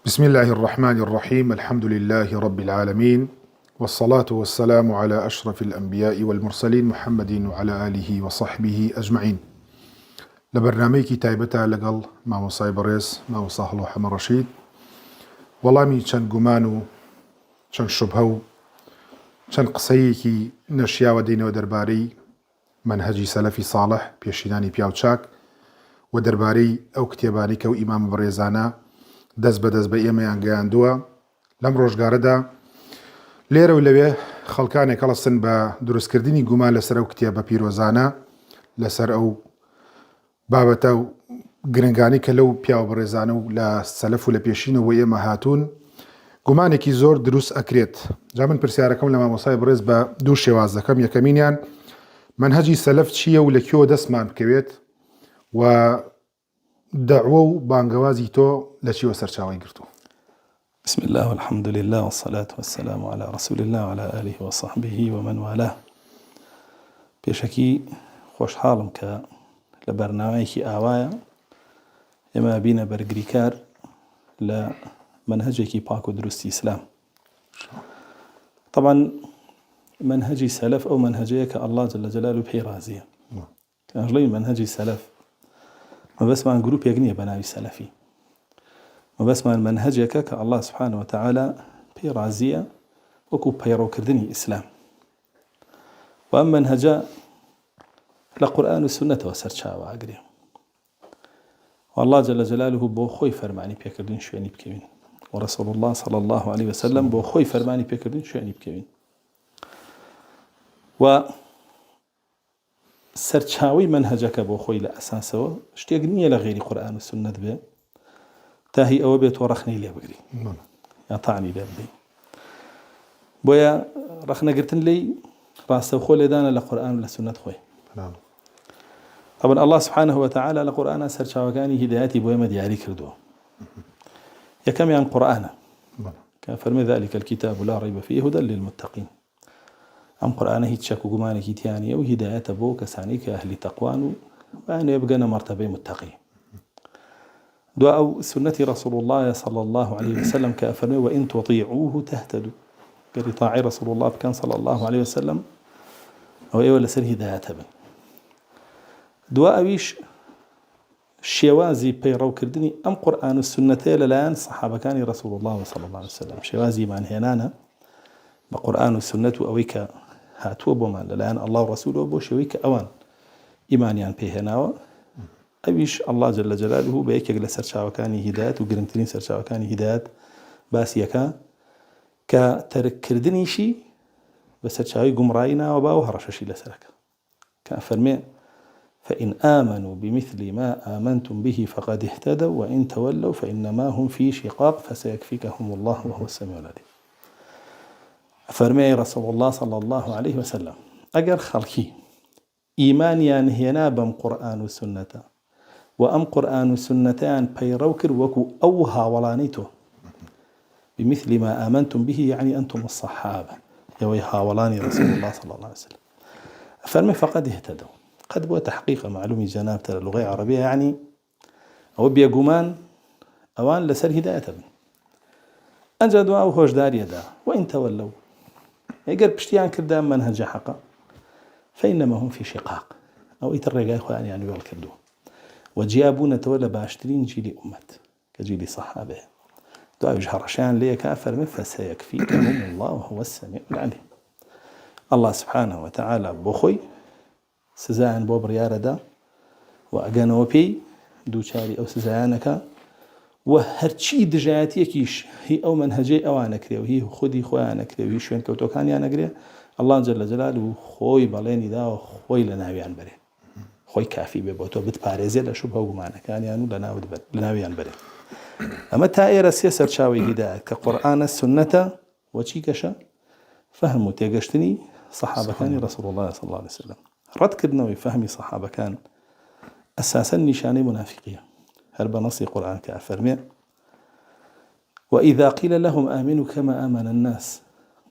بسم الله الرحمن الرحيم. الحمد لله رب العالمين، والصلاة والسلام على أشرف الأنبياء والمرسلين محمد وعلى آله وصحبه أجمعين. لبرنامجي تايبتا لقل مع مصاي بريس مع مصاحلو حمر رشيد والله چەند گومان و چەند شبهە و چەند قسەیەکی نەشیاوە دێنەوە دەربارەی منهەجی سەلەفی ساڵح پێشینانی پیاو چاک و دەربارەی ئەو کتێبانی کە و ئیمام بەڕێزانە دەست بەدەست بە ئێمەیان گەیاندووە. لەم ڕۆژگارەدا لێرە و لەوێ خەڵکانێک هەڵەستن بە دروستکردنی گومان لەسەر ئەو کتێبە پیرۆزانە، لەسەر ئەو بابەتە و گرنگانی کە لەو پیاو بەڕێزانە و لە سەلەف و لە پێشینەوە ئێمە هاتوون گومانێکی زۆر دروست ئەکرێت. جا من پرسیارەکەم لە مامۆسای بەڕێز بە دوو شێواز دەکەم. یەکەمینیان منهەجی سەلەف چییە و لەکوێوە دەستمان بکەوێت و دعوە و بانگەوازی تۆ لە چیوە سەرچاوەی گرتووە؟ بسم الله والحمد لله والصلاة والسلام على رسول الله وعلى آله وصحبه ومن والاه. بێشەکی خۆشحاڵم کە لە بەرنامەیەکی ئاوایە ئێمە بینە بەرگریکار لە منهەجێکی پاک و دروستی ئیسلام. طبعا منهەجی سەلەف ئەو منهەجەیە کە الله جل جلاله پێی رازیە. ئەژڵێین منهەجی سەلەف مەبەستمان گروپێک نییە بە ناوی سەلەفی، مەبەستمان منهەجێکە کە الله سبحانه وتعالى پێی رازیە وەکو پەیڕەوکردنی ئیسلام. و ئەم منهەجە لە قورئان و سنەتەوە سەرچاوە ئەگرێ. والله جل جلاله بۆ خۆی فەرمانی پێکردین شوێنی بکەوین، و رسول الله صلى الله عليه وسلم بۆ خۆی فەرمانی پێکردین شوێنی بکەوین. و سەرچاوی منهەجەکە بۆ خۆی لە ئەساسەوە شتێک نییە لە غێری قورئان و سنەت بێ تا هی ئەوە بێت تۆ ڕەخنەی لێ بگری یا تاعنی لێ بدەی. بۆیە ڕەخنەگرتن لێی ڕاستەوخۆ لێدانە لە قورئان و لە سنەت خۆی. طبعا الله سبحانه وتعالى لە قورئانە سەرچاوەکانی هیدایەتی بۆ ئێمە دیاری کردووە. یەکەمیان قورئانە کە فەرمێ ذلك الكتاب لا ريب فيه هدى للمتقين. ئەم قورئانە هیچ شەک و گومانێکی تیانە و هیدایەتە بۆ کەسانی کە ئەهلی تەقوان و بەیانێ بگەنە مەرتەبەی متقی. دو أو سنة رسول الله صلى الله عليه وسلم كأفرمي وإن تطيعوه تهتدوا. قال طاعي رسول الله كان صلى الله عليه وسلم أو أيوة لسر هداية بن. دو أويش شوازي بيرو كردني أم قرآن السنة للآن صحابة كان رسول الله صلى الله عليه وسلم شوازي من هنانا بقرآن السنة أويك هاتوا بمان للآن الله ورسوله بو شويك أوان إيمانيان بيهناوا ئەویش الله جل جلاله بە یەکێک لە سەرچاوەکانی هیدایەت و گرنگترین سەرچاوەکانی هیدایەت باسیەکە کە تەرککردنیشی بە سەرچاوی گومڕایی ناوە با و هەڕەشەشی لەسەرەکە کە فەرمێ فإن آمنوا بمثل ما آمنتم به فقد اهتدوا وإن تولوا فإنما هم في شقاق فسيكفيكهم الله وهو السميع العليم. فەرمێ رسول الله صلى الله عليه وسلم ئەگەر خەڵکی ئیمانیان هێنا بەم قورئان و سنەتە و ئەم قورئان و سنەتیان پەیڕەو کرد وەکو ئەو هاوڵانەی تۆ بمثل ما آمنتم به يعني أنتم الصحابة يوي هاوڵانی رسول الله صلى الله عليه وسلم. فەرمێ فقد اهتدوا. قد بۆ تحقيق معلومی جەنابتە لە لوغەی عەرەبیە يعني ئەوە بێگومان ئەوان لەسەر هیدایەتە بن. ئەنجا دووە ئەو هۆشداریەدا وإن تولوا ئەگەر پشتیان کردە منهەجە حەقە فإنما هم في شقاق أو يترجع إخواني يعني والكردو وجيابون تولى باشترين جيلي أمت كجيلي صحابه دعوا جهرشان ليه كافر من فسيكفيكهم الله وهو السميع العليم. الله سبحانه وتعالى بخوي سزاعن بوبر ياردا وأجانا بي دو شاري أو سزاعنك وهرشي دجاتي كيش هي أو منهجي أو أنا كريه وهي خدي خوانك كريه وهي شون كوتو كان يعني كريه الله جل جلاله خوي بليني دا خوي لناويان بري خوي كافي ببوتو بتباريزي لشبه ومعنى كان يعني لناويان بري. أما تائر سياسر شاوي هداية كقرآن السنة وشي كشا فهموا تيقشتني صحابة كان رسول الله صلى الله عليه وسلم رد كدنوي فهمي صحابة كان أساسا نشاني منافقية هل بنصي قرآن كأفرمي وإذا قيل لهم آمنوا كما آمن الناس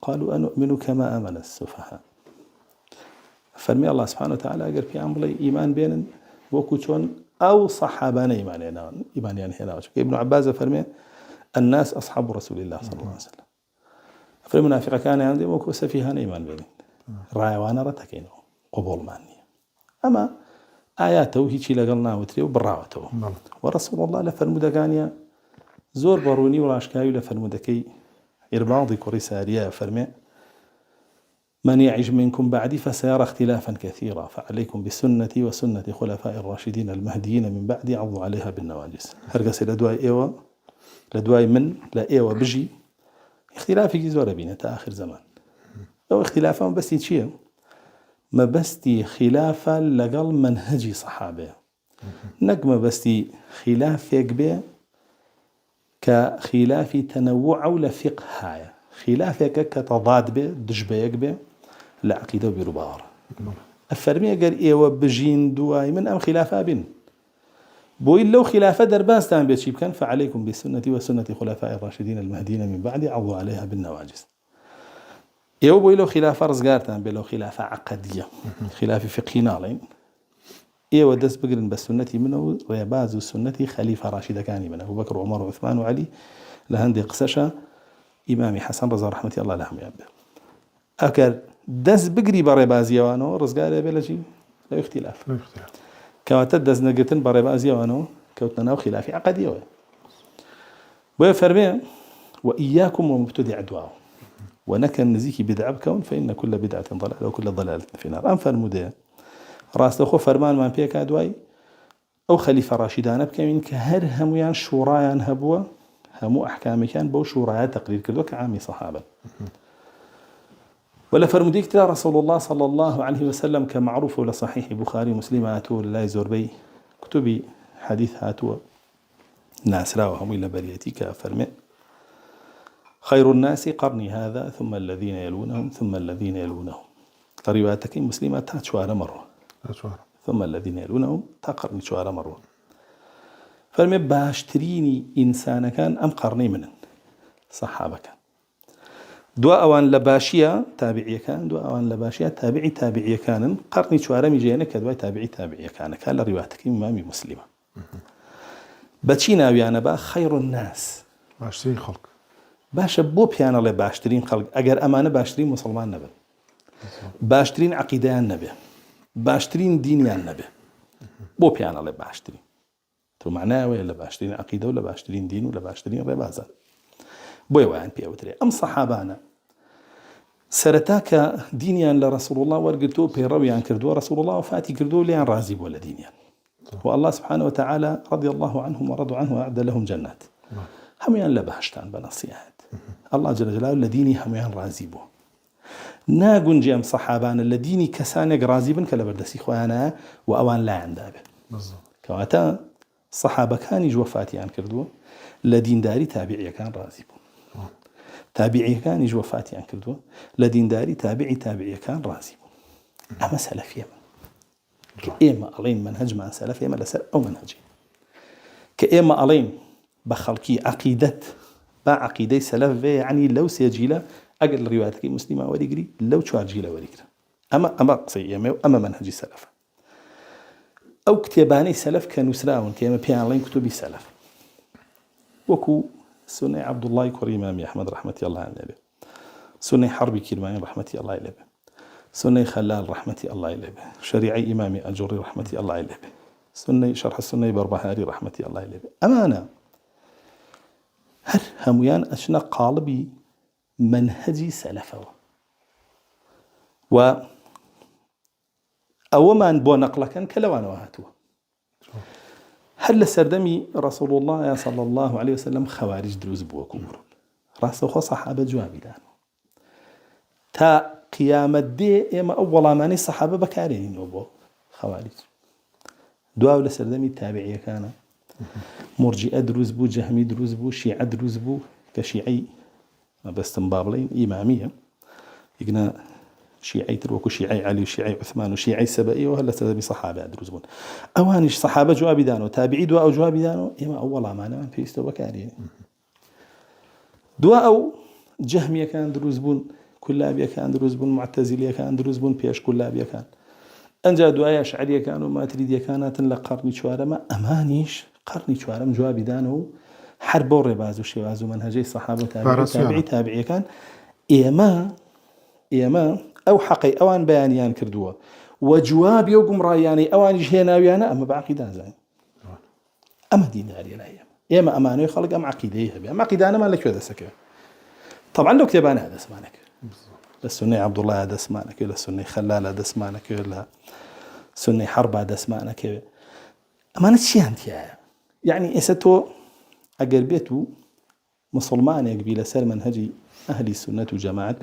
قالوا أنؤمن كما آمن السفهاء. فرمي الله سبحانه وتعالى أجر في عمري إيمان بين وكوتون أو صحابان إيمان هنا ابن عباس فرمي الناس أصحاب رسول الله صلى الله عليه وسلم. فالمنافق كان عندي وكو سفيهان إيمان بينين رأي وانا رتكينه قبول ماني أما آياته هيك لقلنا وتري وبراوته ورسول الله لفرمودكانيا زور بروني وراشكاي لفرمودكي إرباضي كوريساريا فرمي من يعيش منكم بعدي فسيرى اختلافا كثيرا فعليكم بسنتي وسنة خلفاء الراشدين المهديين من بعدي عضوا عليها بالنواجس. هرقس لدواي إيوة لدواي من لا إيوة بجي اختلافي زور بينا تا آخر زمان أو اختلافا بس يتشير ما بستي خلافا لقل منهجي صحابه نقم بستي خلاف يقبي كخلاف تنوع ولا فقه هاي خلافك كتضاد به دجبه يقبي لعقيدة وبربار الفرمية قال إيوة بجين دواي من أم خلافة بن بوين لو خلافة درباس تام بيتشيب كان فعليكم بسنتي وسنة خلفاء الراشدين المهديين من بعد عضوا عليها بالنواجس. إيوة بوين لو خلافة رزقار تام لو خلافة عقدية خلاف فقهي نالين إيوة دس بقرن بسنتي منه ريباز وسنتي خليفة راشدة كاني منه أبو بكر وعمر وعثمان وعلي لهندي قسشة إمامي حسن رضا رحمة الله لهم يابه أكر دس بقري بريبازي وانو رزقار يابه لا اختلاف كواتا دس نقتن بريبازي وانو كوتنا خلافي عقدية ويفرمي وإياكم ومبتدع دعاء ونكن نزيكي بدعة بكون فإن كل بدعة ضلالة وكل ضلالة في نار أم فرمودي راست أخو فرمان من بيك أدواي أو خليفة راشدان بكمين كهر هميان شورايان هبوة همو أحكامي كان بو شورايا تقرير كردو كعامي صحابة ولا فرموديك تلا رسول الله صلى الله عليه وسلم كمعروف ولا صحيح بخاري مسلم هاتو لا يزور بي كتبي حديث هاتو ناس راوهم إلى بريتي كفرمي خير الناس قرني هذا ثم الذين يلونهم ثم الذين يلونهم روايتك مسلمة تشوار مرة ثم الذين يلونهم تقرني شوار مرة فرمي باشتريني إنسان كان أم قرني من صحابة كان دواء أوان لباشية تابعية كان دواء أوان لباشية تابعية كان قرني شوار ميجينك دواء تابعية كان كان روايتك إمامي مسلمة بتشينا ويانا با خير الناس باشترين خلق باشا بو بيانا لي باشترين خلق أجر أمانة باشترين مسلمان نبي باشترين عقيدان نبي باشترين دينيان نبي بو بيانا لي باشترين تو معناه ولا باشترين عقيدة ولا باشترين دين ولا باشترين ربازة بوي وان بيوتري أم صحابانا سرتاك دينيان لرسول الله ورقتو بيرويان كردو رسول الله وفاتي كردو ليان رازي ولا دينيان والله سبحانه وتعالى رضي الله عنهم ورضوا عنه وأعد لهم جنات هميان لبهشتان بنصيحات الله جل جلاله الذين هميان رازيبو ناقن جيم صحابان الذين كسانك رازيبن كالبردسي خوانا وأوان لا عندابه كواتا صحابة كان يجوفاتي عن كردو لدين داري تابعي كان رازيبو تابعي كان يجوفاتي عن كردو لدين داري تابعي كان رازيبو أما سلفيا كإيما ألين منهج مع سلف إيما لسل أو منهجي كإيما ألين بخلقي عقيدة با عقيدة سلف يعني لو سيجيلا أقل رواياتك مسلمة وريقري لو شوار جيلا وريقري أما قصي أما منهجي سلف أو كتاباني سلف كانوا سراون كيما بيان لين كتبي سلف وكو سنة عبد الله كوري إمامي أحمد رحمة الله عليه سنة حربي كرماني رحمة الله عليه سنة خلال رحمة الله عليه شريعي إمامي أجري رحمة الله عليه سنة شرح السنة بربهاري رحمة الله عليه أمانة هر هميان أشنا قالبي منهجي سلفه و أومان بو نقلكا كلوان وهاتوا هل سردمي رسول الله صلى الله عليه وسلم خوارج دروز بو كبر راسخو صحابة جوابي دانو تا قيامة دي إما أولا ماني الصحابة بكارين نوبو خوارج دعاو لسردمي التابعية كان مرجئة دروز بو جهمي دروز بو شيعة دروز بو كشيعي بس تنبابلين إمامية يقنا شيعي تروكو شيعي علي وشيعي عثمان وشيعي سبئي وهلا سردمي صحابة دروز بون أوانش صحابة جوابي دانو تابعي دعاو جوابي دانو إما أولا ماني من فيستو بكارين دعاو جهمية كان دروز بون كلابيا كان دروز بون معتزلية كان دروز بون بيش كلابيا كان أنجا دعايا أشعرية كانوا ماتريدية كانت لقرني شوارما أمانيش قرني شوارم جوابي دانو حرب الرباز وشواز ومنهجي الصحابة تابعي كان إيما أو حقي أوان بيانيان كردوه وجواب يوم راياني أوان جهنا ويانا أما بعقيدة زين أما دين علي لا إيما أمانة يخلق أم عقيدة أما عقيدة أنا ما لك هذا سكر طبعا لو كتب أنا هذا اسمعنك للسنة عبد الله هذا اسمعنك للسنة خلال هذا اسمعنك لا سنة حرب هذا اسمعنك أمانة شيء أنت يعني إستو أقربيتو مسلمان يقبل سر منهجي أهل السنة وجماعة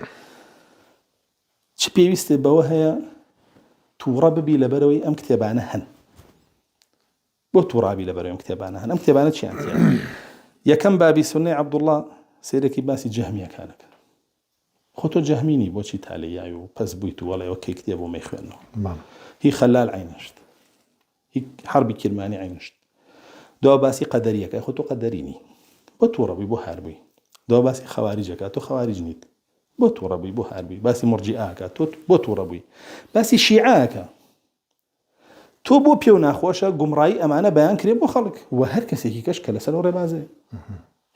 شبيه يستبوها تورب بي لبروي أم كتابانا هن بو تورابي لبروي أم كتابانا هن أم كتابانا شيء أنت يعني يا كم بابي سنة عبد الله سيرك باسي جهمية كانك خطو جهميني بوشي تالي يايو بس بويتو ولا يوكي كتابو ما يخوانه هي خلال عينشت هي حربي كرماني عينشت دو باسي قدريك خطو قدريني بو توربي بو حربي دو باسي خوارجك تو خوارجنيت بو توربي بو حربي باسي مرجئاك تو بو توربي باسي شيعاك تو بو بيو ناخوشا قمراي أمانة بيان كريم بو خلق وهر كسيكي كشكل سلو ربازي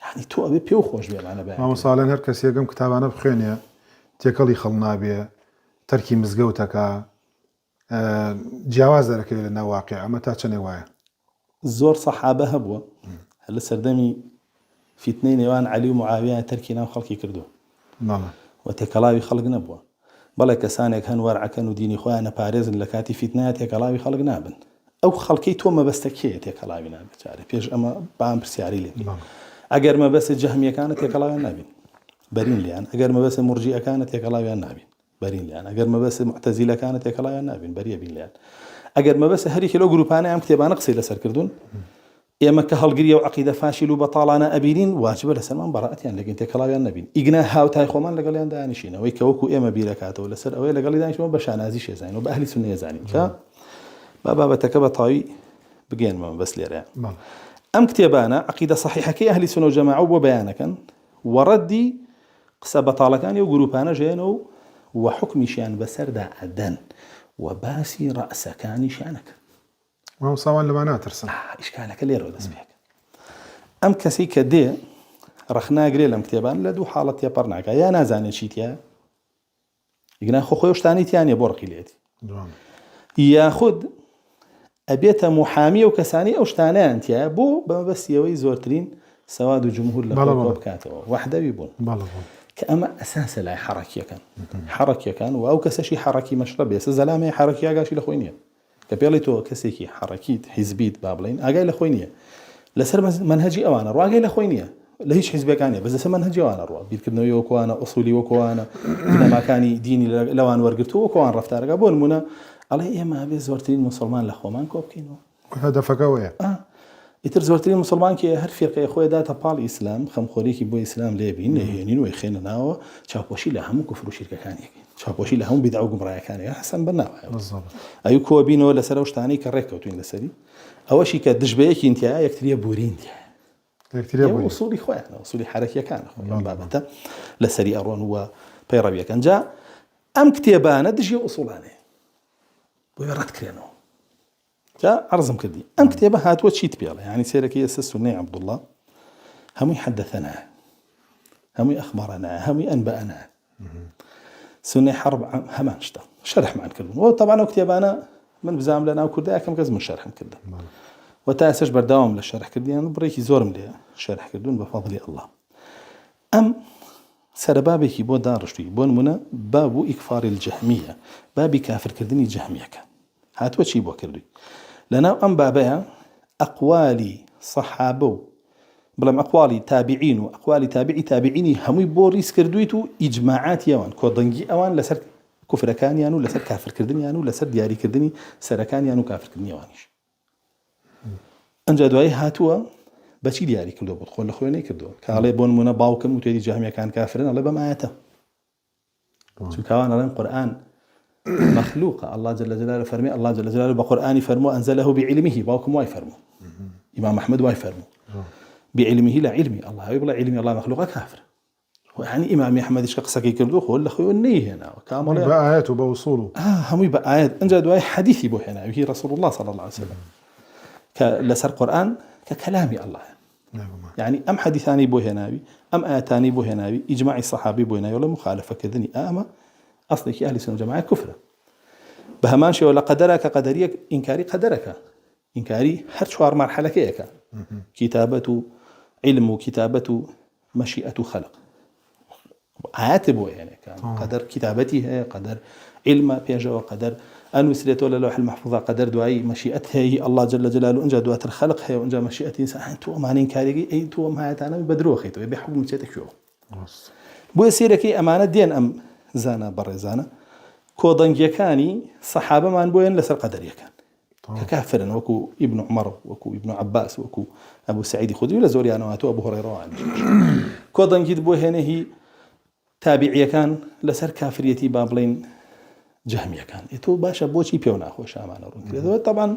يعني تو أبي بيو خوش بي أمانة بيان ما وصالن هر كسي يقوم كتابانا بخينيا تيكالي خلنا بي تركي مزقوتك جواز لك لنا واقع أما تاتشني وايا زور صحابة هبوا هل سردمي في اثنين يوان علي ومعاوية تركي نام خلقي كردو نعم وتكلاوي خلق نبوا بلا كسانك هن ورعك وديني خوانا باريز لكاتي في اثنين تكلاوي خلق نابن أو خلقي توما بستكيه تكلاوي نابن تعرف بيج أما بعم برسياري لي أجر ما بس الجهمية كانت تكلاوي نابن برين ليان أجر ما بس مرجئة كانت تكلاوي نابن برين ليان أجر ما بس معتزلة كانت تكلاوي نابن بريه بين ليان أجر ما بس هريك لو جروبانا عم كتبان قصي لسر كردون إما كهالجرية وعقيدة فاشل وبطالنا أبيرين واجب لسلمان براءتي يعني لكن تكلاوي النبي إجنا هاو تاي خوان لقال يان دانيشين ويكوكو إما بيركاته ولا سر أوي لقال دانيشين بشان شيء زين وبأهل سنة زين كا بابا بتكبر طاوي بجين ما بس ليرة أم كتبانا عقيدة صحيحة كي أهل سنة وجماعة وبيانا كان وردي قصة بطالة كان يجروبانا جينو وحكم شان بسر دا عدن وباسي رأس كان شانك ما هو صوان لما ناترسن إشكالك اللي يرود اسمك أم كسي كدي رخنا قريل أم كتابان لدو حالة يبرناك يا نازاني شيتيا يقنا خوش تاني تاني بورقي ليتي ياخد أبيت محامي وكساني أو شتاني أنت يا بو بما بس يوي زورترين سواد جمهور لخوك بكاته وحده بيبون كأما أساس لا حركي كان وأو كسشي حركي مشرب يا زلامة حركي أجاشي لخوينيا كبيرلي تو كسيكي حركيت حزبيت بابلين أجاي لخوينيا لسر منهجي أوانا رو أجاي لخوينيا لهيش حزب كانيا بس لسر منهجي أوانا رو بيركبنا يوكوانا أصولي وكوانا إذا ما كاني ديني لوان ورقته وكوان رفتار قبول منا الله إيه ما أبي زورتين مسلمان لخومان كوبكينو هدفك ويا يتر زورتين مسلمان كي هر فرقة أخوي داتا بال إسلام خم خوريكي بو إسلام ليبين يهينين ويخينا ناو شابوشي لهم كفر وشركة كانيا شابوشي لهم بدعوا قمرايا كانيا حسن بناو بالضبط أيو كوبينو لسروش تاني كريكة وتوين لسري أول شيء كدجبيك أنت يكتريا بورين يكتريا بورين وصولي خويا وصولي حركة كان بابته لسري أرون هو بيرابيا كان جاء أم كتابانا دجي أصولانه ويرد كرينو جاء أرزم كدي أم كتابه هات وتشيت بيلا يعني سيرك يسس سنة عبد الله هم يحدثنا هم أخبارنا هم أنبأنا سنة حرب همانشتا شرح معن كلهم وطبعا كتابانا من بزام لنا وكرداء كم كز من شرح كله وتأسج برداوم للشرح كردي أنا بريكي زورم لي شرح كردون بفضل الله أم سر بابي بو دارشتي بون منا بابو إكفار الجهمية بابي كافر كردني جهمية كان هات وشي بو كردي لنا أم بابها أقوالي صحابو بلام أقوالي تابعين وأقوالي تابعيني همي بوريس كردويتو إجماعات يوان كودنجي أوان لسر كفر كان يانو لسر كافر كردني يانو لسر دياري كردني سركان يانو كافر كردني يوانيش أنجا دواي هاتوا بشي دياري كردو بتقول لخويني كردو كالي بون منا باوكم وتيدي جهمية كان كافرين الله بما آياته شو كوان على القرآن مخلوق الله جل جلاله فرمي الله جل جلاله بقرآن فرمو أنزله بعلمه باوكم واي فرمو إمام أحمد واي فرمو بعلمه لا علمي الله يبلا علمي الله مخلوق كافر يعني إمام أحمد إيش قصة كردو خول لخويني هنا كامل بآيات وبوصوله هم بآيات أنجا دواي حديثي بو هنا وهي رسول الله صلى الله عليه وسلم كلسر قرآن ككلامي الله يعني أم حديثاني بو هناوي أم آتاني بو هناوي إجماع الصحابي بو هناوي ولا مخالفة كذني أما أصلك أهل السنة والجماعة كفرة بهمانشي ولا قدرك قدريك إنكاري قدرك إنكاري هر شوار مرحلة كيكا كتابة علم وكتابة مشيئة خلق عاتبه يعني كان قدر كتابته قدر علم بيجا وقدر أن وسيلته للوح المحفوظة قدر دعاء مشيئته هي الله جل جلاله أنجا دعاء الخلق هي أنجا مشيئته إنسان تو معنين كاريجي أي تو ما هتانا بدرو خيتو بحكم مشيئتك شو بو يصيرك أمانة دين أم زانا برزانا كودنجي كاني صحابة ما نبوين لسر قدر يكان ككافرا وكو ابن عمر وكو ابن عباس وكو أبو سعيد خدري ولا زوري أنا واتو أبو هريرة عن كودنجي دبو هنا هي تابعية كان لسر كافريتي بابلين جهمية كان يتو باشا بوشي بيونا خوش أمانة رون طبعا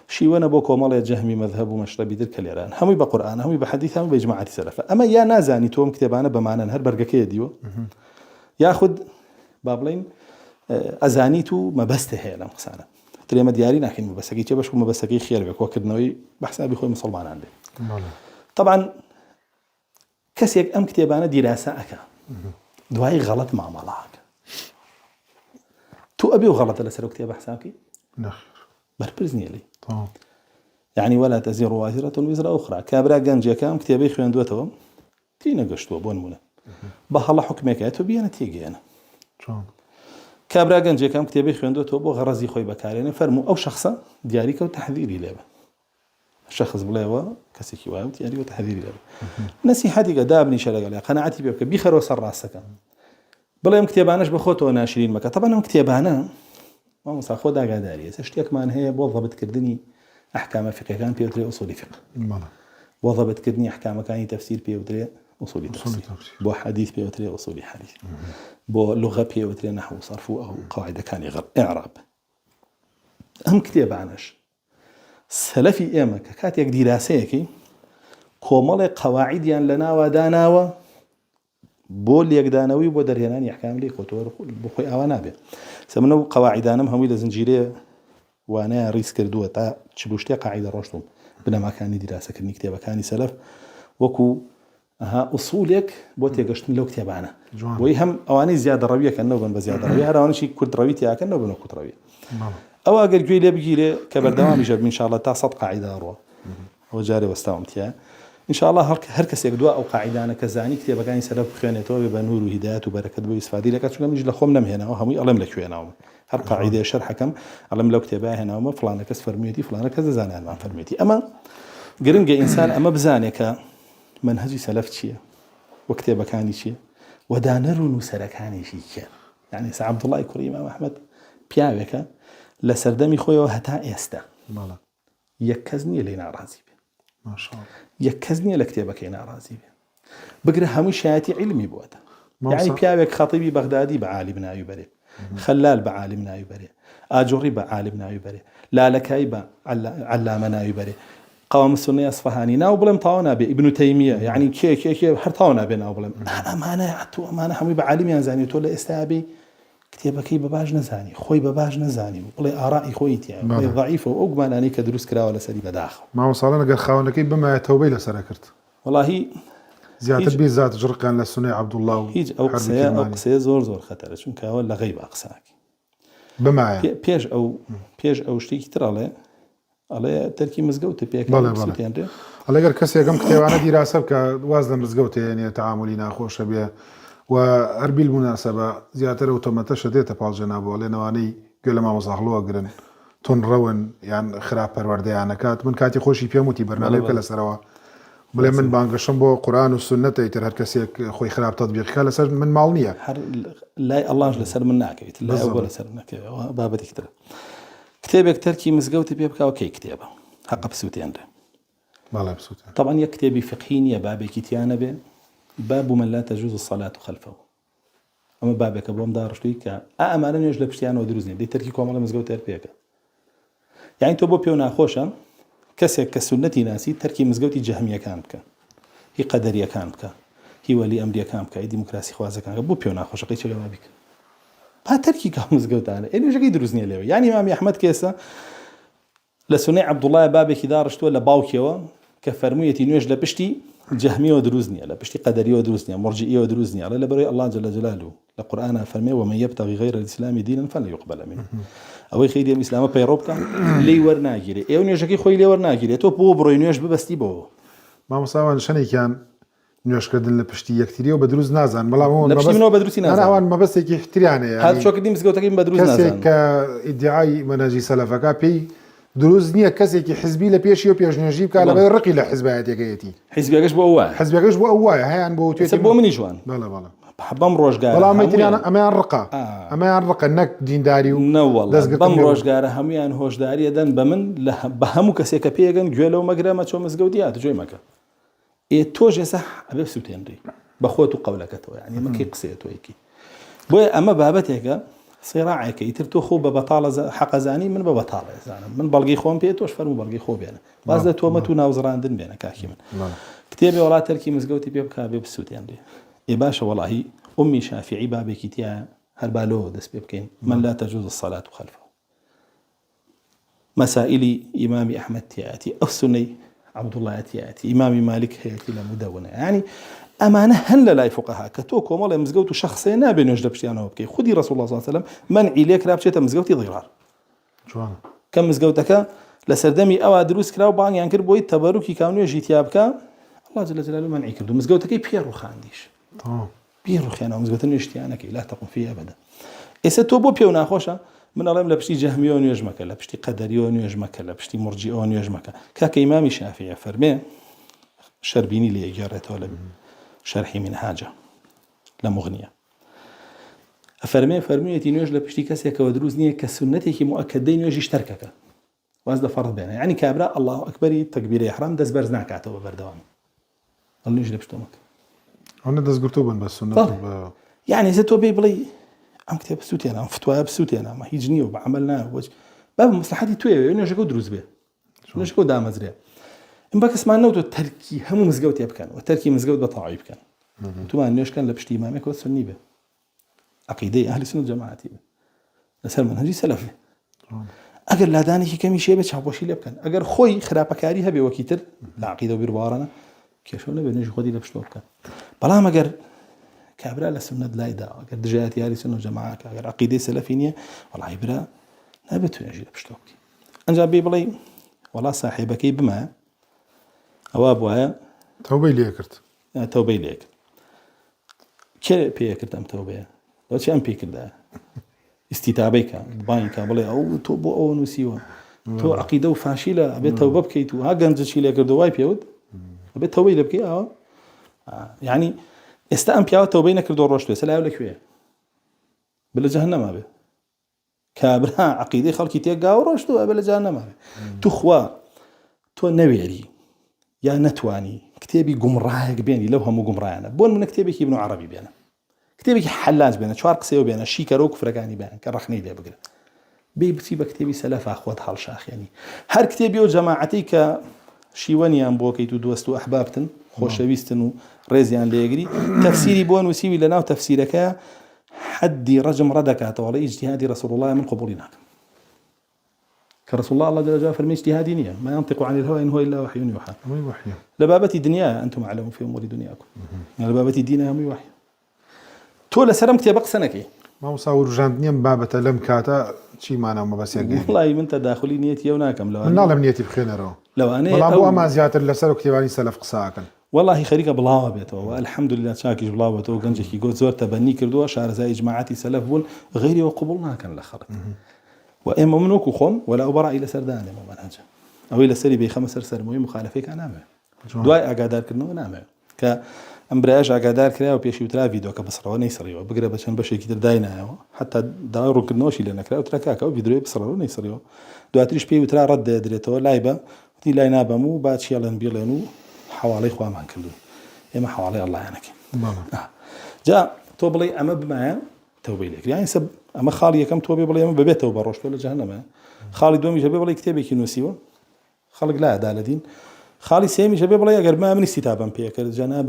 شيوانا بوكو مالي جهمي مذهب ومشربي درك الإيران همي بقرآن همي بحديث همي بإجماعات سلفة أما يا نازاني توم كتابانا بمعنى نهر برقكي ديو ياخد بابلين أزانيتو ما بسته لم قسانا تريما دياري لكن مبسكي تبش ومبسكي خير بك وكرنوي بحسنا بيخوي مصلمان عندي طبعا كسيك أم كتابانا دراسة أكا دواي غلط مع ملاك تو أبي وغلط لسر كتاب حسابك نخير بربرزني لي طبعا يعني ولا تزر وازرة وزر أخرى كابرا جنجي كام كتابي خوان دوتهم تينا قشتوا بون منا بحال حكمك تبينا تيجي أنا كابرا جنجي كام كتابي خوان دوتهم بغرزي خوي بكارين فرمو أو شخصا دياريك وتحذيري لابا الشخص بلاوا كسيكي واو دياري وتحذيري لابا نصيحتي قدابني شرق عليها قناعتي بيبك بيخر وصر راسك بلا يوم كتابانش بخوتو ناشرين مكة طبعا يوم كتابانا ما مصاخو دا قادارية اشتيك مان هي بوضبط كردني أحكام فقه كان بيوتري أصولي فقه وضبط كردني أحكام كان تفسير بيوتري أصولي تفسير بو حديث بيوتري أصولي حديث بو لغة بيوتري نحو صرف أو قواعد كان إعراب أهم كتابانش سلفي إيمك كات يك دراسيكي كومل قواعد ين لنا وداناوا بول يقدانوي بودر هناني أحكام لي خطور بخوي أوانا به سمنو قواعدانم همي لزنجيري وانا ريس كردوه تا تشبوشتي قاعدة رشتم بنا ما كان دراسة كرني كتابة كان سلف وكو أصولك بوت يقشتن لو كتابانا ويهم أواني زيادة روية كأنه بن بزيادة روية هذا أواني شيء كرد روية تيا كأنه بنو كرد روية أو أقل جوي لي بيجي كبر دوام يجب إن شاء الله تصد قاعدة روى وجاري واستوام تيا إن شاء الله هركس يقدوا أو قاعدة أنا كزاني كتابة كان سلف خيانته بنور وهداية وبركة بيستفادي لك شو نجي لخوم نم هنا وهم يعلم لك شو هنا هر قاعدة شرح كم علم لو كتابة هنا وما فلانة كس فرميتي فلانة كذا زاني ما فرميتي أما قرنجة إنسان أما بزانك منهج سلف شيء وكتابة كان شيء ودانرون وسركاني شيء يعني سعبد الله كريم أحمد بيعك لسردمي خوي وهتا يستا يكزني لنا رازي ما شاء الله يكزني لكتابة كينا رازي بقرا همي شاتي علمي بوده يعني بيعك خطيبي بغدادي بعالمنا يبري خلال بعالمنا يبري آجوري بعالمنا يبري لا لكاي بعلامنا يبري قوام السنة أصفهاني ناو بلم طاونا بابن تيمية يعني كي حرطاونا بنا وبلم أمانة عتو أمانة همي بعالمي زاني تقول استابي كتابك بباج نزاني خوي بباج نزاني وقولي آرائي خويتي يعني خوي ضعيفة وأقمن أني كدروس كرا ولا سري بداخل ما وصلنا قال خاونك بما توبي لسركرت والله زيادة بيزات جرقان للسنة عبد الله هيج أقصى زور خطر شو كا ولا غيب أقصاك بما بيج أو شتي كتر على تركي مزجوت بيك بله على غير كسي قام كتابنا دراسة كوازن مزجوت يعني تعاملنا خوش بيه وأربي المناسبة زيادة لو تمتش ديتا بالجنابه لأنواني قل ما مصاحلوه قرن تون روان يعني خراب پروردي أنا كات من كاتي خوشي بيموتي برنامج كلا سروا بلا من بانقشن بو قرآن والسنة تيتر هر كسي خوي خراب تطبيق خلا سر من مالنية لا الله جل سر منك لا أول سر منك بابتي كتير كتابك تركي مزجوت بيبك أوكي كتابه حق بسوتين ده ما لا بسوتين طبعا يكتبي فقهين يا بابي كتيانا به باب من لا تجوز الصلاة خلفه أما بابك أبوم دارشتويك أمانة يجلب شتيان ودروزني دي تركي كومالا مزجوت تربيك يعني تو بو بيونا خوشا كسك كسنتي ناسي تركي مزجوتي جهمية كانك هي قدرية كانك هي ولي أمرية كانك هي ديمقراطية خوازة كانك بو بيونا خوشا قيتش لما بك با تركي كام مزجوت أنا إنه جاي دروزني ليه يعني إمام أحمد كيسا لسنة عبد الله بابك دارشتو ولا باوكيوا كفرميتي نوێژ لە پشتی جەهمیەوە دروست نییە لە پشتی قەدەریەوە دروست نییە مرجئیەوە دروست نییە لە بەرەوەی الله جل جلاله لە قورئانە فەرمێ ومن يبتغي غير الإسلام دينا فلن يقبل منه ئەوەی خەیری ئیسلامە پەیڕۆ بکە لێی وەرناگیرێ ئێوە نوێژەکەی خۆی لێ وەرناگیرێت تۆ بۆ بڕۆی نوێژ ببەستی بۆ مامۆستاوان شەنێکیان نوێژکردن لە پشتی یەکتریەوە بە دروست نازان بەڵام لە پشتی منەوە بە دروستی نازان ئەوان مەبەستێکی احتریانەیە هات چۆکردی مزگەوتەکەی بە دروست نازان کەسێک کە ئیدعای مەنهەجی سەلەفەکە پێی دروست نییە کەسێکی حزبی لە پێشی و پێشنێژی بکات لەبەر ڕقی لە حزبایەتەکەیەتی حیزبەکەش بۆ وایە حزبەکەش بۆ ئەو وایە هەیان بۆ توێتی بۆ منی جوان بەڵێ بەڵێ بەم ڕۆژگارە بەڵام مەتریان ئەمەیان ڕقە نەک دینداری و بەم ڕۆژگارە هەمویان هۆشداریە دەن بە من بە هەموو کەسێکە پێگەن گوێ لەو مەگرەمە چۆ مزگەوتیات جوێ مەکە تۆش ێستا ئەبێ بسووتێنری بە خۆت و قەولەکەتەوە یعنی مەکەی قسەیە تۆیەکی بۆیە ئەمە بابەتێکە سیراعێکە ئیتر تۆ خۆ بە بەتاڵە حەقەزانی من بە بەتاڵە زانم من بەڵگەی خۆم پێ تۆش فەرموو بەڵگەی خۆ بێنە باز لە تۆمەت و ناوزڕاندن بێنە کاکی من کتێبی وڵات تەرکی مزگەوتی پێ بکا بێ بسووتێنری باشە وەڵاهی أمي شافعي بابي كتيا هربالو دس بيبكين من لا تجوز الصلاة خلفه مسائل إمام أحمد تياتي أو سني عبد الله تياتي إمام مالك هيتي لمدونة يعني أمانة هل لا فقهاء كتوكو مالا مزقوت شخصين بين يجلب بشتيانه وبكي خدي رسول الله صلى الله عليه وسلم من إليك رابشة مزقوتي ضرار كم مزقوتك لسردمي أو دروس كلاو بان ينكر بوي تبركي كانوا جيتيابك الله جل جلاله منعي كردو مزقوتك بيرو خانديش بيرو خيانة ومزقوتن يشتيانك لا تقوم فيه أبدا إذا توبو بيو ناخوشة من الله لبشتي جهميون يجمك لبشتي قدريون يجمك لبشتي مرجئون يجمك كاك إمام الشافعي فرمي شربيني لي جارته ولا شرحي من حاجة لمغنية فرمي يتنوج لبشتي كسيك ودروزنية كسنتك مؤكدين يجي اشتركك وهذا فرض بينه يعني كابراء الله أكبر تكبير إحرام دز برزناك عتوه بردوام الله يجي لبشتمك هنا دز قرطوبا بس سنة يعني إذا تو بيبلي أم كتاب بسوتي أنا فتوى بسوتي أنا ما هيجني وبعملنا وجه باب مصلحتي توي يعني شكو دروز به شو شكو دام أزرع إن بك اسمع نوتو تركي هم مزجوت يبكان وتركي مزجوت بطاعي بكان تو ما نيش كان لبشتي إمامك وسني به عقيدة أهل السنة جماعتي به لسال منهجي سلفي أجر لا داني كم شيء بتشابوشي لبكان أجر خوي خرابكاري هبي وكيتر لا عقيدة وبيربارنا كيشونه بنيجي خدي لبشتو بكان بلا ما أجر كابرا لسنة لا يدا أجر دجاجات ياري سنة جماعة أجر عقيدة سلفينية والله عبرة نبتو يجي لبشتوكي أنجا بيبلي ولا صاحبك بما أوابها توبي ليكرت توبي ليك كي بيكرت أم توبي لو شيء أم بيكرت استتابيك باينك بلي أو توبو أو نسيوا تو عقيدة وفاشلة أبي توبة بكيتو ها جنز شيء ليكرت واي بيود أبي توبي لبكي يعني استأم بياو توبينا كردو روشلو سلا لك ويا بلا جهنم أبي كابرا عقيدة خلقي تيجا وروشلو بلا جهنم أبي تخوا تو نويري يا نتواني كتابي قمراك بيني لو هم قمرانا بون من كتابك ابن عربي بينا كتابك حلاج بينا شوارق سيو بينا شيكروك فرقاني بينا كرخني لي بقرا بيبتي بكتابي سلف أخوات حال شاخ يعني هر كتابي وجماعتي كشيواني أم بوكيتو دوستو أحبابتن خوشويستن وريزيان ليجري تفسيري بون وسيوي لنا وتفسيرك حدي رجم ردك ولا اجتهادي رسول الله من قبولنا كرسول الله جل جلاله فرمي اجتهادي نية ما ينطق عن الهوى إن هو إلا وحي يوحى لبابتي دنيا أنتم أعلمون في أمور دنياكم لبابتي دينها هم وحي تولى سلام كتابك سنكي ما مصور جاندني بابة لم كاتا شيء معنا ما بس يجي والله من تداخلي نيتي وناكم لو أنا نعلم نيتي بخير لو أنا والله أبو ما زيادة لسلو كتاباني سلف قصاكن والله خريقة بلاوة بيته والحمد لله شاكيش بلاوة تو جنجكي قلت زور تبني كردوا شعر زي جماعتي سلف بول غيري وقبولنا كان لخرط وإما منوك وخم ولا أبراء إلى سردان ما منهجه أو إلى سري بخمس سر مهم مخالفك أنا ما دواء أقدار كنا ونعمل كأمبراج أقدار كنا وبيشيو تلا فيديو كبصرة ونيسريو بقرب عشان بشي كتير داينا حتى دارو كنوشي لنا كلا وتركاك أو فيديو بصرة ونيسريو دواء تريش بيو تلا رد دريتو لايبة تي لاينا بمو بعد شيء لين بيلينو حوالي خوام عن كله إما حوالي الله يعنك جاء توبلي أما بما توبي لك يعني سب أما خالي كم توبي بلي أما ببيته وبروش ولا جهنم خالي دومي جبي بلي كتابي كنوسيو خلق لا عدالة دين خالي سامي جبي بلي أجر ما من استتابة بيك جناب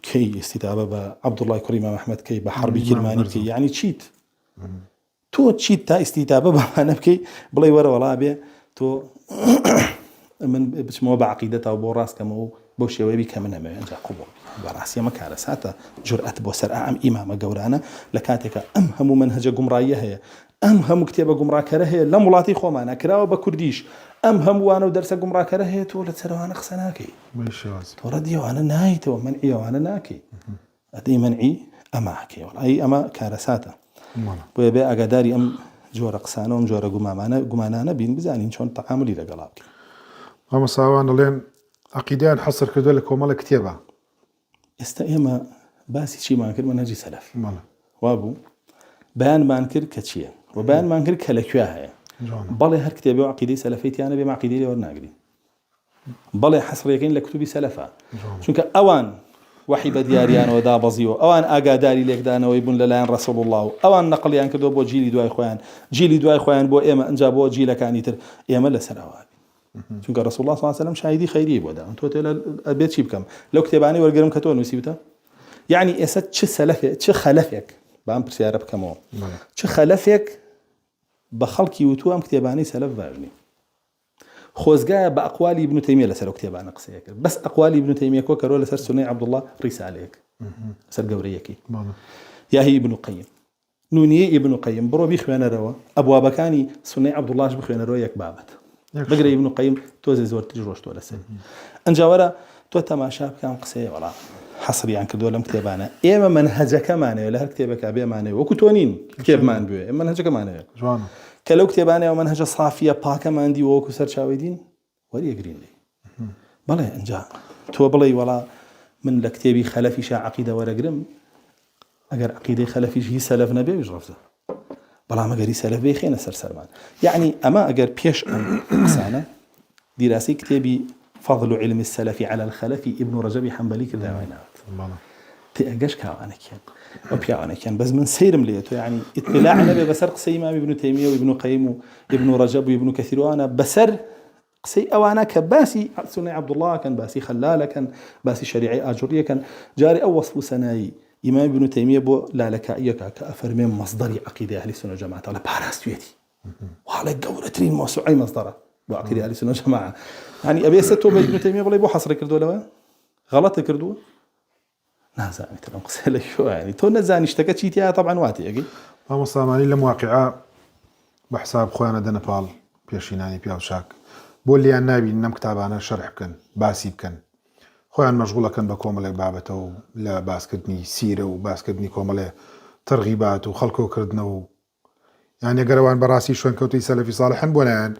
كي استتابة عبد الله كريم أحمد كي بحربي كلماني كي يعني تشيت تو تشيت تا استتابة بما نبكي بلي ورا ولا بيه تو من بچمەوە بە عەقیدەتەوە بۆ ڕاستکەمەوە بۆ شێوەیە بیکەمەوە ئەنجا قوبوڵ بەڕاستی ئەمە کارەساتە جورئەت بۆ سەر ئەم ئیمامە گەورانە لە کاتێکە ئەم هەموو منهەجە گومڕاییە هەیە ئەم هەموو کتێبە گومڕاکەرە هەیە لە وڵاتی خۆمانە کراوە بە کوردیش ئەم هەمووانە و دەرسە گومڕاکەرە هەیە تۆ لە سەرەوانە قسە ناکەی تۆ ڕەدیەوانە نایتەوە منعیەوانە ناکەی ئەدەی منعی ئەماکەی وەڵی ئەمە کارەساتە بۆیە بێ ئاگاداری ئەم جۆرە قسانە و ئەم جۆرە گومانانە بین بزانین چۆن تەعاملی لەگەڵا بکەین مامۆستاوان دەڵێن عەقیدەیان حەسر کردووە لە کۆمەڵە کتێبە ئێستا ئێمە باسی چیمان کرد مەنهەجی سەلەف وابوو بەیانمان کرد کە چییە و بەیانمان کرد کە لەکوێ هەیە بەڵێ هەر کتێبێ و عەقیدەی سەلەفیتیانە بێ عەقیدەی لێ وەرناگرین بەڵێ حەسڕەکەین لە کتوبی سەلەفە چونکە ئەوان وحی بە دیاریانەوە دابەزیەوە ئەوان ئاگاداری لێکدانەوەی بوون لەلایەن ڕەسوڵ الله و ئەوان نەقلیان کردو بۆ جیلی دوای خۆیان جیلی دوای خۆیان بۆ ئێمە ئەنجا بۆ جیلەکانی تر ئێمە لەسەر ئەوان چونکە ڕەسوڵ الله صلی الله علیه و سلم شاهدی خەیری بۆ داون تۆ ئەبێت چی بکەم لەو کتێبانەی وەرگرم کە تۆ نووسیوتە یعنی ئێستا چ خەلەفێک بام پرسیارە بکەمەوە چ خەلەفێک بە خەڵکی وتو ئەم کتێبانەی سەلەف باشنی خۆزگایە بە ئەقوالی ابن تەیمیە لەسەر کتێبانە قسەیە کرد بەس ئەقوالی ابن تەیمیە کۆ کەرۆ لەسەر سونەی عەبدوڵڵاه ڕیسالەیەک سەر گەورەیەکی یاهی ابن قەیم نونیەی ابن قەیم بڕۆ بیخوێنەرەوە ئەبوابەکانی سونەی عەبدوڵڵاهش بخوێنەرەوە یەک بابەت بگرە ابن قەیم تۆزێ زۆرتر ڕۆشتووە لەسەر ئەنجا وەرە تۆ تەماشا بکەم قسەیە وەڵا حەسریان کردووە لەم کتێبانە ئێمە منهەجەکەمانەوە لە هەر کتێبێکا بێمانەوە وەکو تۆ نین کتێبمان بوێ ئێمە منهەجەکەمانەوە کە لەو کتێبانەوە منهەجە سافیە پاکەمان دی وەکو سەرچاوی دین وەریەگرین لێ بەڵێ ئەنجا تۆ بڵێ وەڵا من لە کتێبی خەلەفیشە عەقیدە وەرەگرم ئەگەر عەقیدەی خەلەفیش هی سەلەف نەبێ ویش ڕەفزە بەڵام ئەگەری سەلەف بێ خێنە سەر سەرمان یعنی ئەمە ئەگەر پێش ئەم قسانە دیراسی کتێبی فضل علم السلف على الخلف ابن رجب حنبلي كذا وينات تأجش كأنا كان وبيعنا كان بس من سيرم ليه يعني اطلاع نبي بسر قصي إمام ابن تيمية وابن قيم وابن رجب وابن كثير وأنا بسر قصي أو أنا كباسي سنة عبد الله كان باسي خلالة كان باسي شريعي آجرية كان جاري أو وصف سناي إمام ابن تيمية بو لا لك إياك كأفر من مصدري عقيدة أهل السنة والجماعة على باراستويتي وعلى جورتين موسوعي مصدره بعقيدة أهل السنة والجماعة يعني أبي أستوى ابن تيمية بلا يبو حصر كردو لوا غلط كردو نازعني ترى قصة شو يعني تو نزاني اشتكت شيء طبعا واتي أجي ما صامني لم واقعة بحساب خوانة دنبال بيشيناني بيوشاك بقول لي النبي إنم كتابنا شرح كان باسي كان خوان مشغولة كان بكومله بابته لا باسكتني سيرة وباسكتني كومله ترغيبات وخلقه كردنا يعني قروان براسي شوان كوتي سلفي صالحا بولان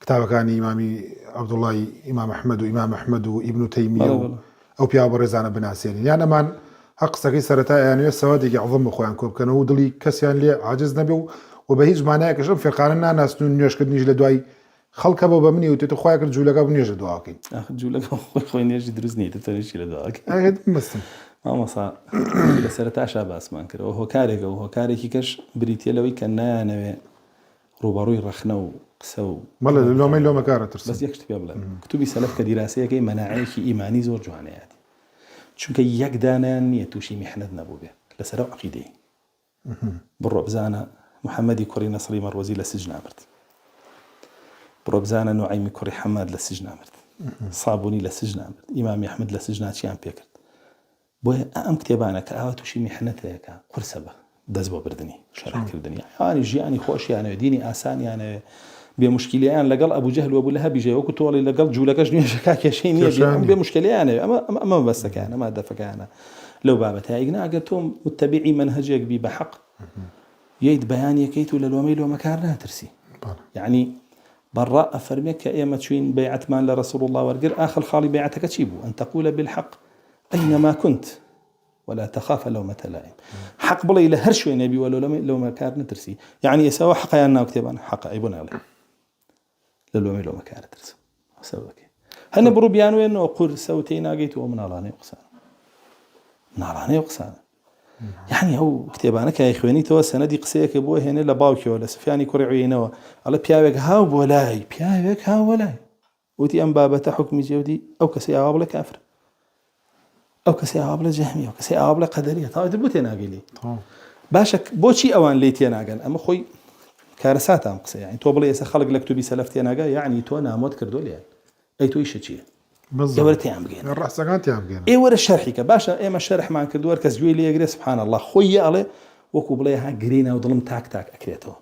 كتابه كان إمامي عبد الله إمام أحمد وإمام أحمد وابن تيمية أو بيابو رزانة بناسين يعني من أقصى سرتا يعني السوادق يعظم أخوان كوب كانوا ودلي كسيان لي عاجز نبي وبهيج معناه كشرب في قارنا ناس نيوش كد نيج لدواي خلق أبو بمني وتتخوي أكل جولك أبو نيج لدواكين أخذ جولك أخوي نيج درزني تتنيش لدواك أكيد مسلم ما صار لسرتا شاب أسمان كده وهو كارك كش بريتيا لوي كان أنا روبروي رخنو قسو مالا لو ما كارت ترسم بس يكتب يبلا كتبي سلف كدراسية كي مناعيك إيماني زور جوانيات چونکە یەک دانیان نییە تووشی میحنەت نەبوو بێ لەسەر ئەو عەقیدەی بڕۆ بزانە محەممەدی کوڕی نەسری مەڕوەزی لە سجن ئامرد بڕۆ بزانە نوعەیمی کوڕی حەماد لە سجن ئامرد سابوونی لە سجن ئامرد ئیمامی ئەحمەد لە سجنا چیان پێکرد بۆیە ئەم کتێبانە کە ئاوا تووشی میحنەتەیەکە قورسە بە دەست بۆ بردننی شەڕکردنی یانی ژیانی خۆشیانەوە دینی ئاسانیانەوە بێ مشکلیان لەگەڵ ئەبوو جەهل و ئەبوو لەهەب بژێ وەکو تۆڵی لەگەڵ جوولەکەش نوێژەکە کێشەی نییە بێ مشکلیانەوە ئەمە بەستەکانە ئەمە دەفەکانە لەو بابەتە ئیگنا ئەگەر تۆ متەبعی منهەجێک بی بە حەق یەیت بەیانیەکەیت و لە لۆمەی لۆمەکار ناترسی یعنی بەڕا ئەفەرمێ کە ئێمە چوین بەیعەتمان لە ڕەسوڵ الله وەرگر ئاخر خاڵی بەیعەتەکە چی بوو ئەن تەقولە بالحەق ئەینەما كنت ولا تخاف لومة لائم حق بڵێ لە هەر شوێنێ بی وەلو لۆمەکار نترسی یعنی ئێساوە حەقیان ناو کتێبان حەق ئەیبوو ناڵێ لە لۆمەکار ترس سەوەکە هەنە بڕوو بیانوێنەوە قورسە و تێی ناگەیت و مناڵانەی قسانە يعني ئەو کتێبانە کە خوێنیتەوە سەنەدی قسەیەکە بۆ هێنێ لە باوکیەوە لە سفیانی کوڕی عوینەوە ئەڵە پیاوێک هاو بۆ لای پیاوێک هاو بۆ لای وتی ئەم بابەتە حکمی جێودی ئەو کەسی ئاوا بڵێ کافر ئەو کەسی ئاوا بڵێ جەهمی ئەو کەسی ئاوا بڵێ قەدەریە تاوەتر بۆ تێناگەی باشە بۆچی ئەوان لێ تێناگەن ئەمە خۆی کارەساتە ئەم قسە یعنی تۆ بڵێ ئێستا خەڵک لە کتوبی سەلەف تێناگە یعنی تۆ نامۆت کردو لێن أي تويش شيء بالضبط يورتي عم بقينا الرأس كانت عم بقينا إيه ورا الشرح كباشا إيه ما الشرح مع كدور كزجوي لي يجري سبحان الله خوي عليه وكوبليها جرينا وظلم تاك أكلته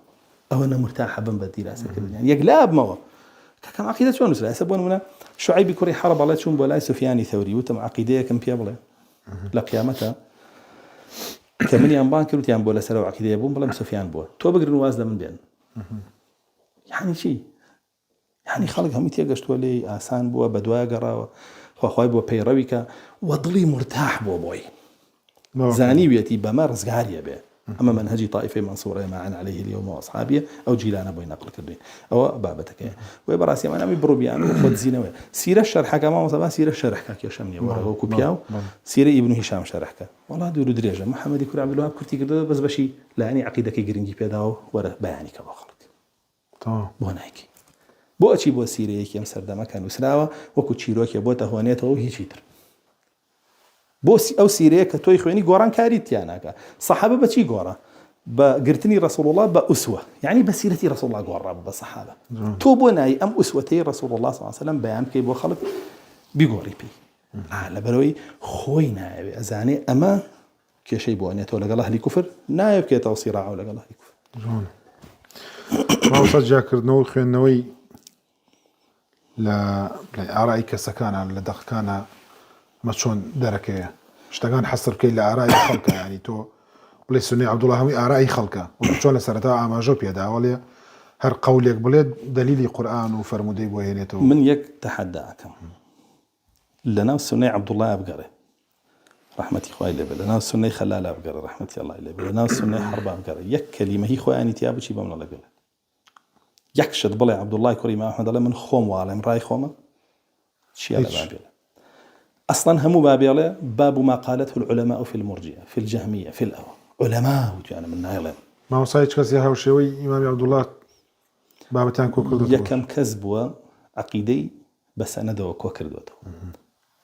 أو أنا مرتاح بن بدي رأسك يعني يقلاب ما هو كان عقيدة شو نسلا يسبون منا شعيب كوري حرب على شون بولاي سفياني ثوري وتم عقيدة كم فيها بلا لا قيامتها كمن يام بانكر وتيام بولا سلو عقيدة يبون بلا سفيان بوا تو بقر نواز من بين يعني شيء يعني خلق هم يتيجش تولي آسان بوا بدوا جرا وخواي بوا بيرويكا وضلي مرتاح بوا بوي زاني ويتي بمارس غارية به أما منهجي طائفة منصورة ما عن عليه اليوم وأصحابه أو جيلان أبوي نقل كردين أو بابتك ويبراسي أنا بروبيان وخد زينوي سير الشرح كما مصابة سير الشرح كي شمني ورا وكوبياو سير ابن هشام شرحك والله دور دريجة محمد يكون عبد الوهاب كرتي كده بس بشي لا يعني عقيدة جرينجي بيداو ورا بياني كباخلك تمام بونايكي بو أشي بو سيري كي مسردما كان وسراوة وكوتشيروكي بو تهوانيته وهيجيتر بوس أو سيريا كتوي خويني قران كاريت يعني صحابة بتشي قرا بقرتني رسول الله بأسوة يعني بسيرتي رسول الله قرا بصحابة توبوناي أم أسوتي رسول الله صلى الله عليه وسلم بيان كي بو خلق بيقوري بي على بروي خوينا أزاني أما كشي بو أن يتولى الله لي كفر نايب كي توصيراعه ولا الله لي كفر ما وصل جاكر نوي خين نوي لا أرأيك سكانا لدخ كان ما شون دركه اشتغان حصر كي لآراء خلقه يعني تو بلي سني عبد الله همي آراء خلقه وشون سرتها ما جوب يدا ولا هر قولك بلي دليل قرآن وفرمودي بوينته من يك تحداكم لنا السني عبد الله أبقره رحمتي خوي لبل لنا السني خلال أبقره رحمتي الله لبل لنا السني حرب أبقره يك كلمة هي خواني تيابو شي بمن الله قال يكشد بلي عبد الله كريم أحمد الله من خوم وعالم راي خومه شيء على بابيله أصلاً هم بابيله باب ما قالته العلماء في المرجئة في الجهمية في الأول علماء وجانا من نايلين ما وصايتش كزيها وشوي إمام عبد الله بابتان كوكردو يكم كذبوا عقيدي بس أنا دو كوكردوته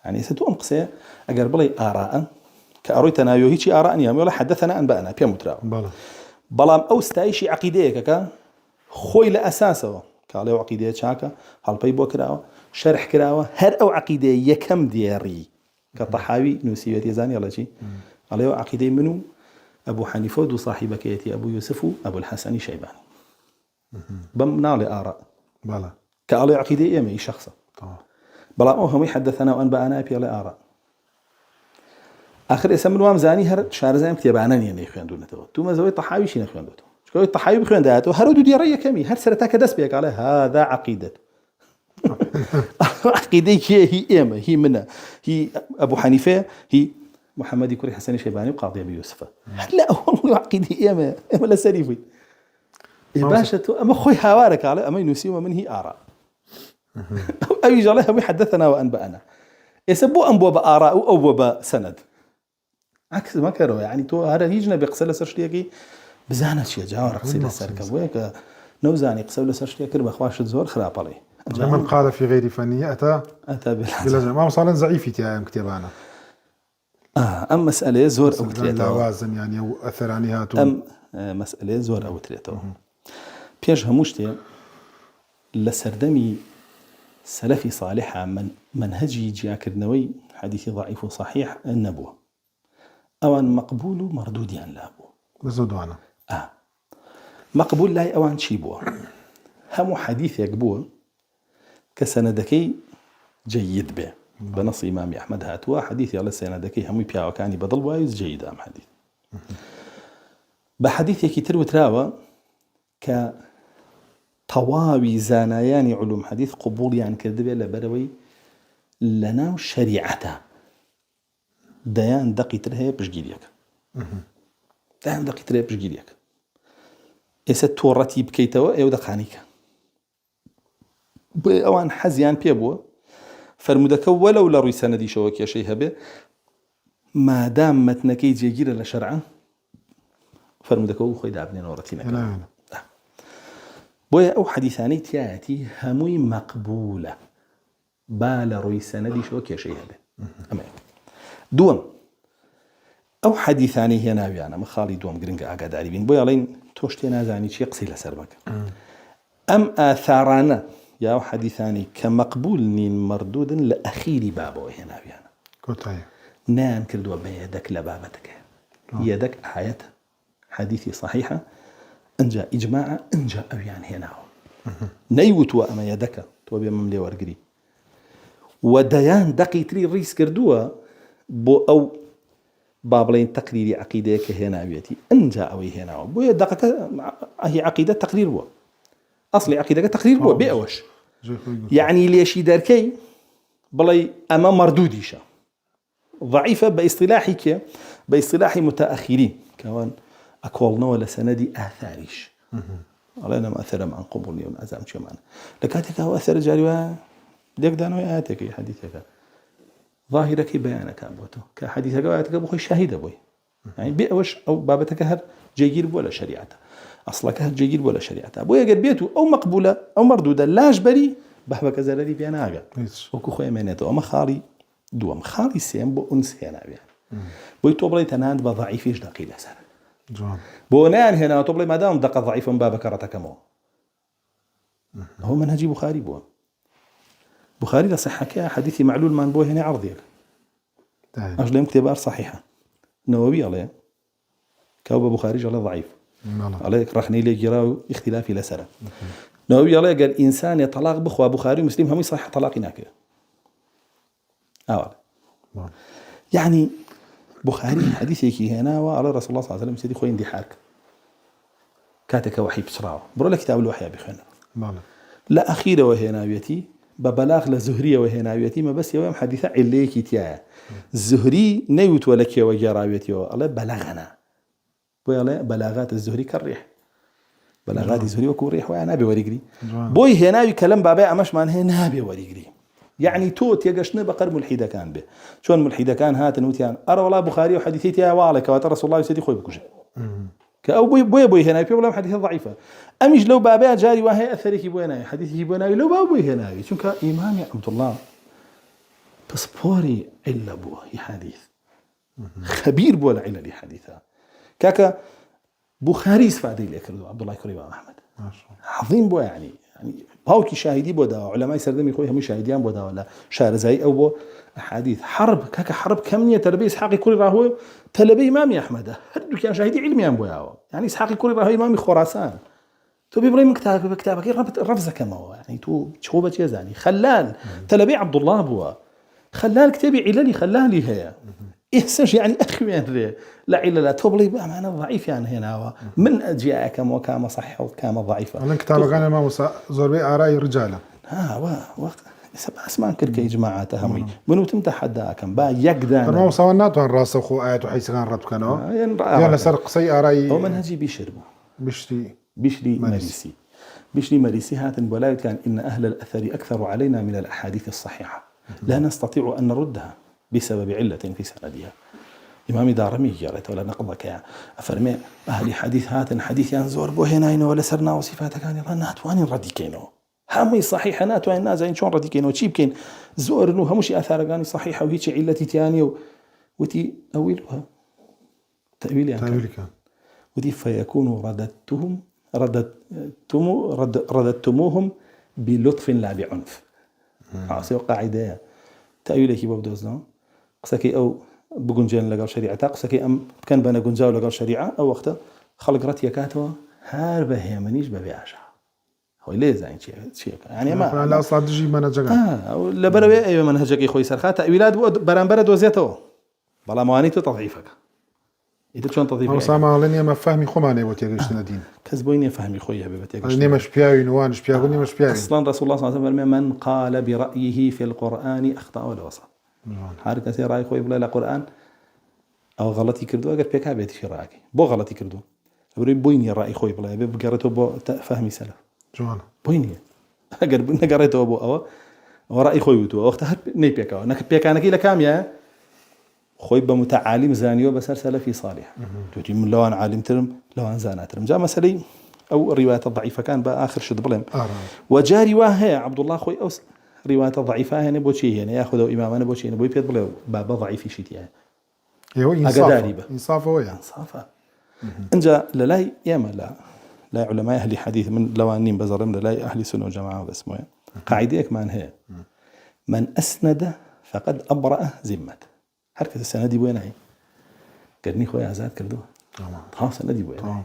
يعني ستو أمقسي أجر بلي آراء كأرويتنا يوهيشي آراء ولا حدثنا أنبأنا بيا متراو بلام أو استعيشي عقيدة كا خوي لأساسه قالوا عقيدة شاكا هل بيبو كراوه شرح كراوه هر أو عقيدة يكم دياري كطحاوي نوسيوتي زاني الله شيء قالوا عقيدة منو أبو حنيفة وصاحبك يأتي أبو يوسف أبو الحسن شيباني بمنا لآراء بلا قالوا عقيدة يمي شخصا بلا هم يحدثنا وأنبأنا بيا لآراء آخر اسم الوام زاني هر شهر زين كتابانا يعني يخوان دون تو ما زوي طحاوي شيء يخوان دون شكوي طحاوي بخوان داته هردو ديارية كمي هر سرتاك دس بيك عليه هذا عقيدة عقيدة هي إما هي منها هي أبو حنيفة هي محمد يكوري حسن شيباني وقاضي أبي يوسف لا والله عقيدة إما لا سريفي باشا أما خوي حوارك على أما ينسيوا من هي آراء أبي جالها ويحدثنا وأنبأنا يسبوا أنبوا بآراء أو بسند عكس ما كانوا يعني تو هذا يجنا بقصة سرشتيكي بزانة شيء جاور قصيدة سركب وياك نوزاني قصة سرشتيكي بخواش الزور خراب عليه من قال في غير فني أتى بالعزم ما وصلنا زعيفي تيام كتابانا أم مسألة زور أو تريتها لوازم يعني أو أثر عنها أم مسألة زور أو تريتها بيش هموشتي لسردمي سلفي صالحة من منهجي جاكرنوي حديثي ضعيف وصحيح النبوة أوان مقبول مردود يعني لابو بزودوانا مقبول لا أوان شيبوا هم حديث يقبوه كسندكي جيد به بنص إمام أحمد هاتوا حديث على سندكي هم يبيعوا كاني بدل وايز جيد أم حديث بحديث يكتر وتراوى كطواوي زانيان علوم حديث قبول يعني كذبه لبروي لنا شريعته ديان دقي ترهي بشجيريك ديان دقي ترهي بشجيريك إيش التورتي بكيتوا أو دقانيك بأوان حزيان بيبوا فرمودك ولو لروي سندي شوك يا شيء هبه ما دام متنكي يجير لشرعه فرمودك هو خوي دابني نورتينا بويا أو حديثاني تياتي هموي مقبولة بالا روي سندي شوك يا شيء هبه أما دوم أو حديثاني هي ناوي أنا مخالي دوم قرنقة أقعد عريبين بويا لين توشتي نازاني شي قصي لسربك أم آثارنا يا حديثاني كمقبول نين مردود لأخير بابه هنا بيانا كوتاي نان كردوا بيدك لبابتك يدك آية حديثي صحيحة انجا إجماع انجا أبيان هنا نيوتوا أما يدك توبي مملي ورقري وديان دقي تري ريس كردوا بو أو بابلين تقريري عقيدة كهنا بيتي انجا أوي هنا بو يدقك هي عقيدة تقرير بو أصلي عقيدة تقرير بو بيأوش يعني ليش يدركي بلاي أما مردوديشة ضعيفة باصطلاح متأخرين كمان أقوالنا ولا سندي آثاريش علينا ما أثر عن قبولي ونعزام شو معنا لكاتك هو أثر جاري ديك دانو آياتك حديثك ظاهرك بيانك أبوته كحديثك وآياتك أبو شاهد أبوي يعني بيأوش أو بابتك هر جيجير ولا شريعته أصلك هر جيجير ولا شريعته أبوي قد بيته أو مقبولة أو مردودة لا جبري بحبك زلالي بياناga وكو خويا مينته أما خالي دوام خالي سيم بو أنس هنا بيان بوي توبلي تناند بضعيف إيش دقيل سنة بونان هنا توبلي ما دام دق ضعيف بابك رتكمو هو منهجي بخاري بو بخاري لصحك حديثي معلول من بو هنا عرضيك أجل كتبار صحيحة نووي عليه كوب بخاري جل ضعيف عليك رخني لي جراو اختلافي لسنة نووي عليه قال إنسان طلاق بخوا بخاري ومسلم هم يصح طلاق هناك يعني بخاري حديثي هنا وعلى رسول الله صلى الله عليه وسلم سيدي خوي اندي حالك كاتك وحي بسرعة برو لك كتاب الوحي بخينا لا أخيرة وهنا بيتي ببلاغ لزهرية وهنا بيتي ما بس يوم حديثة عليك تيا الزهري نيوت ولك وجرابيتي الله بلغنا بلاغات الزهري كالريح بلاغات الزهري وكوريح وانا بوريقري بوي هنا كلام بابا امش مان هنا بوريقري يعني توت يقشنا بقر ملحده كان به شلون ملحده كان هات نوتيان ارى والله بخاري وحديثي يا والك رسول الله سيدي خوي بكوش كأو بوي هنا في ولا حديث ضعيفه امش لو بابا جاري وهي اثرك بوينا حديثي بوينا لو بوي هنا شنك امام عبد الله بسبوري الا بو حديث خبير بولا علل حديثه كاكا بخاري استفادي لك عبد الله كريم احمد عظيم بو يعني باوكي شاهدي بو دا علماء سردمي خوي هم شاهديان بو دا ولا شارزاي او بو احاديث حرب كاكا حرب كميه تربيه اسحاق كوري راهو تلبي امام احمد هدو كان شاهدي علمي ام بو يعني اسحاق كوري راهو امام خراسان تو بيبري كتابك رفزه كما هو يعني تو شوبه يزاني خلال تلبي عبد الله بو خلال كتابي عللي خلالي هي إحساس يعني أخوان لا إلا توبلي بأمانة ضعيف يعني هنا من أجياء كم وكام صح وكام ضعيفة أنا كتابك أنا ما وصل زربي آراء رجالة وقت أسمان كركي جماعة همي منو تمتحدى كم با يقدر ما وصلنا توان راسه خو آيات وحيس كان رب كانوا يعني سرق سي آراء هو منهجي بيشربه بشري مريسي هات ولا كان إن أهل الأثر أكثر علينا من الأحاديث الصحيحة لا نستطيع أن نردها بسبب علة في سندها إمام دارمي جارت ولا نقضك يا أفرمي أهل حديث هات حديث ينزور بو هنا ولا سرنا وصفاتك كان يلا ناتواني رديكينو همي صحيحة ناتواني نازين شون رديكينو تشيبكين زور إنه همش آثار كاني صحيحة وهيك علتي تاني وتي أولها تأويل يعني كان ودي فيكون رددتموهم بلطف لا بعنف عاصي قاعدة تأويلك بودوزنا قسكي أو بجنجان لقال شريعة قسكي أم كان بنا جنجاو لقال شريعة أو وقتها خلق رتيا كاتوا هاربه هي منيش ببيعشة هو ليه زين شيء يعني ما لا أصلا تجي منهجك لا برا أي منهجك خوي سرخات تأويلات برانبرد وزيته بلا موانيته تضعيفك إذا شلون تضيف أو سامع لني ما فهمي خمانة بتيجي الدين كذبوني فهمي خويا بتيجي لني مش بياوي نوان مش بياوي مش بياوي أصلا رسول الله صلى الله عليه وسلم من قال برأيه في القرآن أخطأ ولا وصل حركة سير رأي خوي بلا القرآن أو غلطي كردو أقدر بيك عبيت في رأيك بو غلطي كردو بري بويني رأي خوي بلا بقرته بو فهمي سلف جوان بويني أقدر نقرته بو أو ورأي خوي تو وقتها نيبيك أو نك بيك أنا كيلا كامية خوي بمتعالم زانيو بسر سلفي صالح تجي من لو أنا عالم ترم لو أنا زانات ترم جاء مسألة أو رواية ضعيفة كان بآخر شد بلهم وجاري واه عبد الله خوي أوس رواية ضعيفة هنا بوشي هنا يأخذوا إمامنا بوشي هنا بوي بيد بلو بابا ضعيف شيء يعني يو إنصافه ويا إنصافه إنجا للاي ياما لا علماء أهل حديث من لوانين بزرم للاي أهل سنة وجماعة باسمه قاعديك معناها من أسند فقد أبرأ ذمته. حركة السندي وين هي؟ قرني خويا عزاد كردوه خلاص سندي وين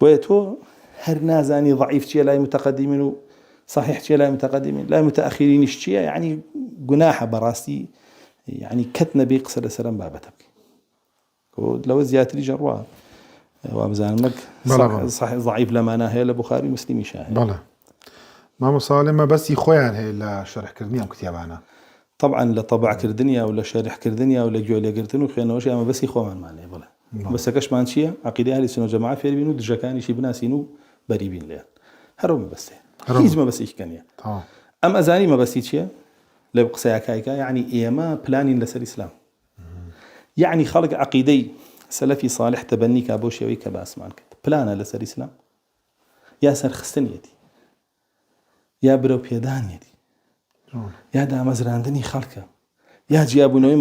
بويتو هر نازاني ضعيف شيء لا متقدمين صحيح شيء لا متقدمين لا متأخرين شيء يعني جناح براستي يعني كتنا بيقصر سلام بابتك لو زيادة جروا وابزان لك صحيح ضعيف لما أنا هي لبخاري مسلم شاهد بلى ما مصالمة بس يخويان هي لا شرح كردني كتابانا طبعا لطبع كردنيا ولا شارح كردنيا ولا جولي قرتنو خيانة وشي أما بس يخوان معناه بلا بس كش مان شيء عقيدة أهل السنة والجماعة في بينو دجاكاني شي بناسينو بريبين ليه هرم بس هيز ما بس إيش كانيا أما زاني ما بس إيش لا بقصة كايكا يعني إيما بلانين لسر الإسلام يعني خلق عقيدي سلفي صالح تبني كابوشي ويكباس مانك بلانا لسر الإسلام يا سر خستنيتي يا برو بيدانيتي يا دا مزراندني خلقه يا جيابونوي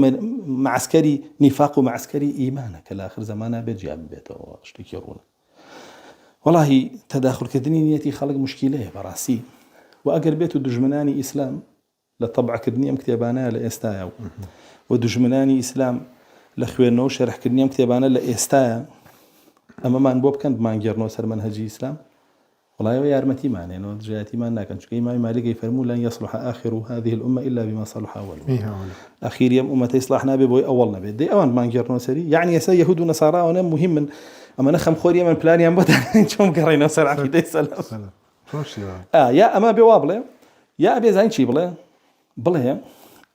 معسكري نفاق ومعسكري إيمانك الآخر زمانه بيجياب بيته واشتكي يرونا والله تداخل كدني نيتي خلق مشكلة براسي وأقر بيته دجمناني إسلام لطبع كدني مكتبانا لإستايا ودجمناني إسلام لخوينو شرح كدني مكتبانا لإستايا أما ما نبوب كان ما نجرنو سر منهجي إسلام والله يا رمتي معنى إنه جاتي ما ناكن شو كيما مالك يفرمون لن يصلح آخر هذه الأمة إلا بما صلح أولها أخير يوم أمة يصلح نبي بوي أولنا بيدي أوان ما نجرنا سري يعني يسا يهود ونصارى وأنا مهم من أما نخم خوري من بلان ينبت شوم قرينا سر عقيدة سلام يا أما بوابله يا أبي زين شي بله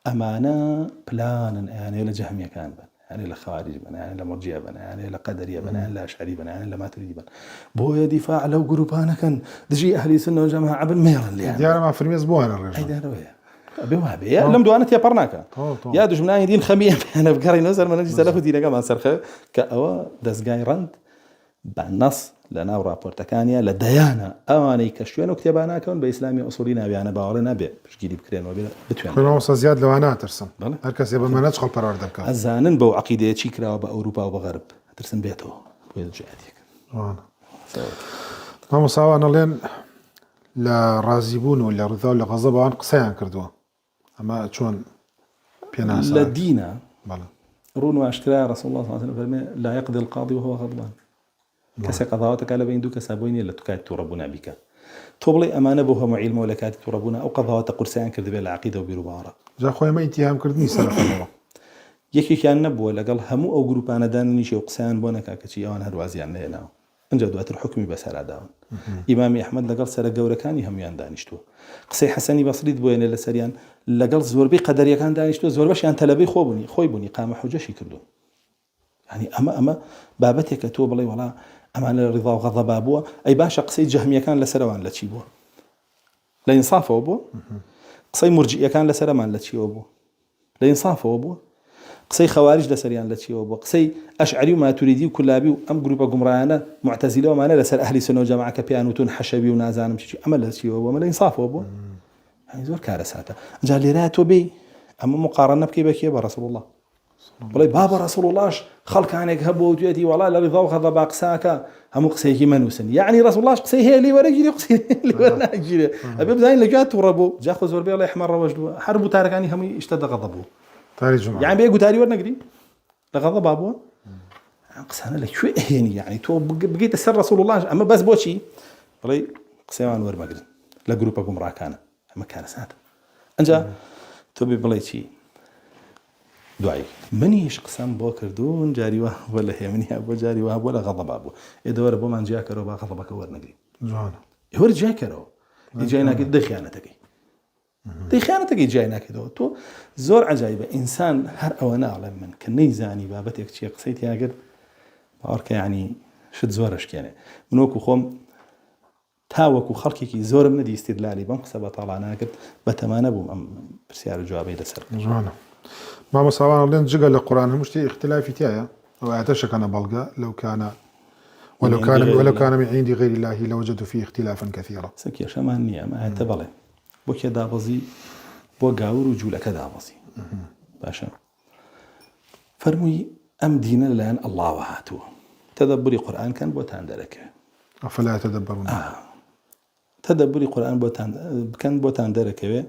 أمانة بلان يعني لجهمية كان يعني لخوارج بنا يعني لمرجئة بنا يعني لقدرية بنا يعني لأشعري بنا يعني لماتريدي بنا بويا دفاع لو جروبانا كان دجي أهل السنة والجماعة عبد ميرا اللي يعني ديار ما في المزبوان الرجال هيدا رويا أبي وهابي لم دوانت يا برناكا يا دجمناني دين خمية أنا بقري نزل من أجي سلفه دينا كمان سرخة كأوا دزجاي رند بالنص لنا ورابورتكانيا لديانا أواني كشوين وكتبانا كون بإسلامي أصولنا بيانا باورنا بشجيلي بكرين وبلا بتوين كنا وصل زياد لو أنا ترسم هركس يبقى ما ندخل قرار ذلك الزانن بو عقيدة شكرا وبأوروبا وبغرب ترسم بيته ويل جاتيك ما مصاوى أنا لين لا رازبون ولا رضا ولا غضب عن قصيان كردوه أما شون بيناس لدينا رون واشكرا رسول الله صلى الله عليه وسلم لا يقضي القاضي وهو غضبان كسي قضاوتك على بين دوك سابوين اللي تكاد تربنا بك تبلي أمانة بوها معلم ولا كاد تربنا أو قضاوات قرسان كذب العقيدة وبيربارة جا خويا ما اتهام كردني سلف الله يكي كان نبوة لقال همو أو جروب أنا دانني شيء قسان بونا كشيء أو أنا هروازي عن لنا أنجد وقت الحكم بس على داون إمامي أحمد لقال سر جورا كان يهم يندانشتو قصي حسني بصريد بوين إلا سريان لقال زور بي قدر يكان دانشتو زور باش يعني تلبي خويبني قام حجة كردو يعني أما بابتك توب الله ولا أمان الرضا وغضب أبوه أي باشا قصي جهمية كان لسروان لا تشيبوه لا إنصاف أبوه قصي مرجئية كان لسرمان لا تشيبوه أبوه لا إنصاف أبوه قصي خوارج لسريان لا تشيبوه أبوه قصي أشعري وما تريدي وكل أبي وأم جروبا قمرانا معتزلة وما لسر أهل سنة وجماعة كبيانوتون حشبي ونازان مشي أما لا تشيبوه أبوه ما لا إنصاف أبوه يعني زور كارثاته جال لي راتو بي أما مقارنة بكي برسول الله والله بابا رسول الله خلق عنك هبو وجيتي والله لا رضا وغضب أقساك هم قصيه منوسن يعني رسول الله قصيه لي ورجلي قصيه لي ورجلي أبي زين لجات وربو جاء خذ وربي الله يحمر وجهه حرب تاركاني هم اشتد غضبه تاري جمعة يعني بيجو تاري ورنقدي لغضب أبوه قصانا لك شو هني يعني تو بقيت السر رسول الله أما بس بوشي والله قصيه عن ور مقدي لا جروبكم راكانا أما كان ساعة أنجا تبي بليتي دعي مني إيش قسم بوكر دون جاري واه ولا هي مني أبو جاري واه ولا غضب أبو إذا وربو من جاك رو بغضبك ورنقي جانا يور جاك رو يجينا كده خيانتك دي خيانتك يجينا كده تو زور عجيبة إنسان هر أوانا على من كني زاني بابتك شيء قصيت يا قد بارك يعني شد زورش يعني منوكو خوم تاوكو خلقك زور من دي استدلالي بمقصبة طالعنا قد بتمانى بو برسيار الجوابي لسر جانا ما مصاوانا لين جقل القرآن مش تي اختلافي تيايا أو اعتشك أنا بلقى لو كان ولو كان من عند غير الله لوجدوا فيه اختلافا كثيرا سكيا شمانية ما اعتبله بو كدا بزي بو قاور وجولة كدا بزي باشا فرمي أم دينا لان الله وهاتوه تدبري قرآن كان بو تاندلك أفلا يتدبرون تدبري قرآن بوتان كان بوتان دركوي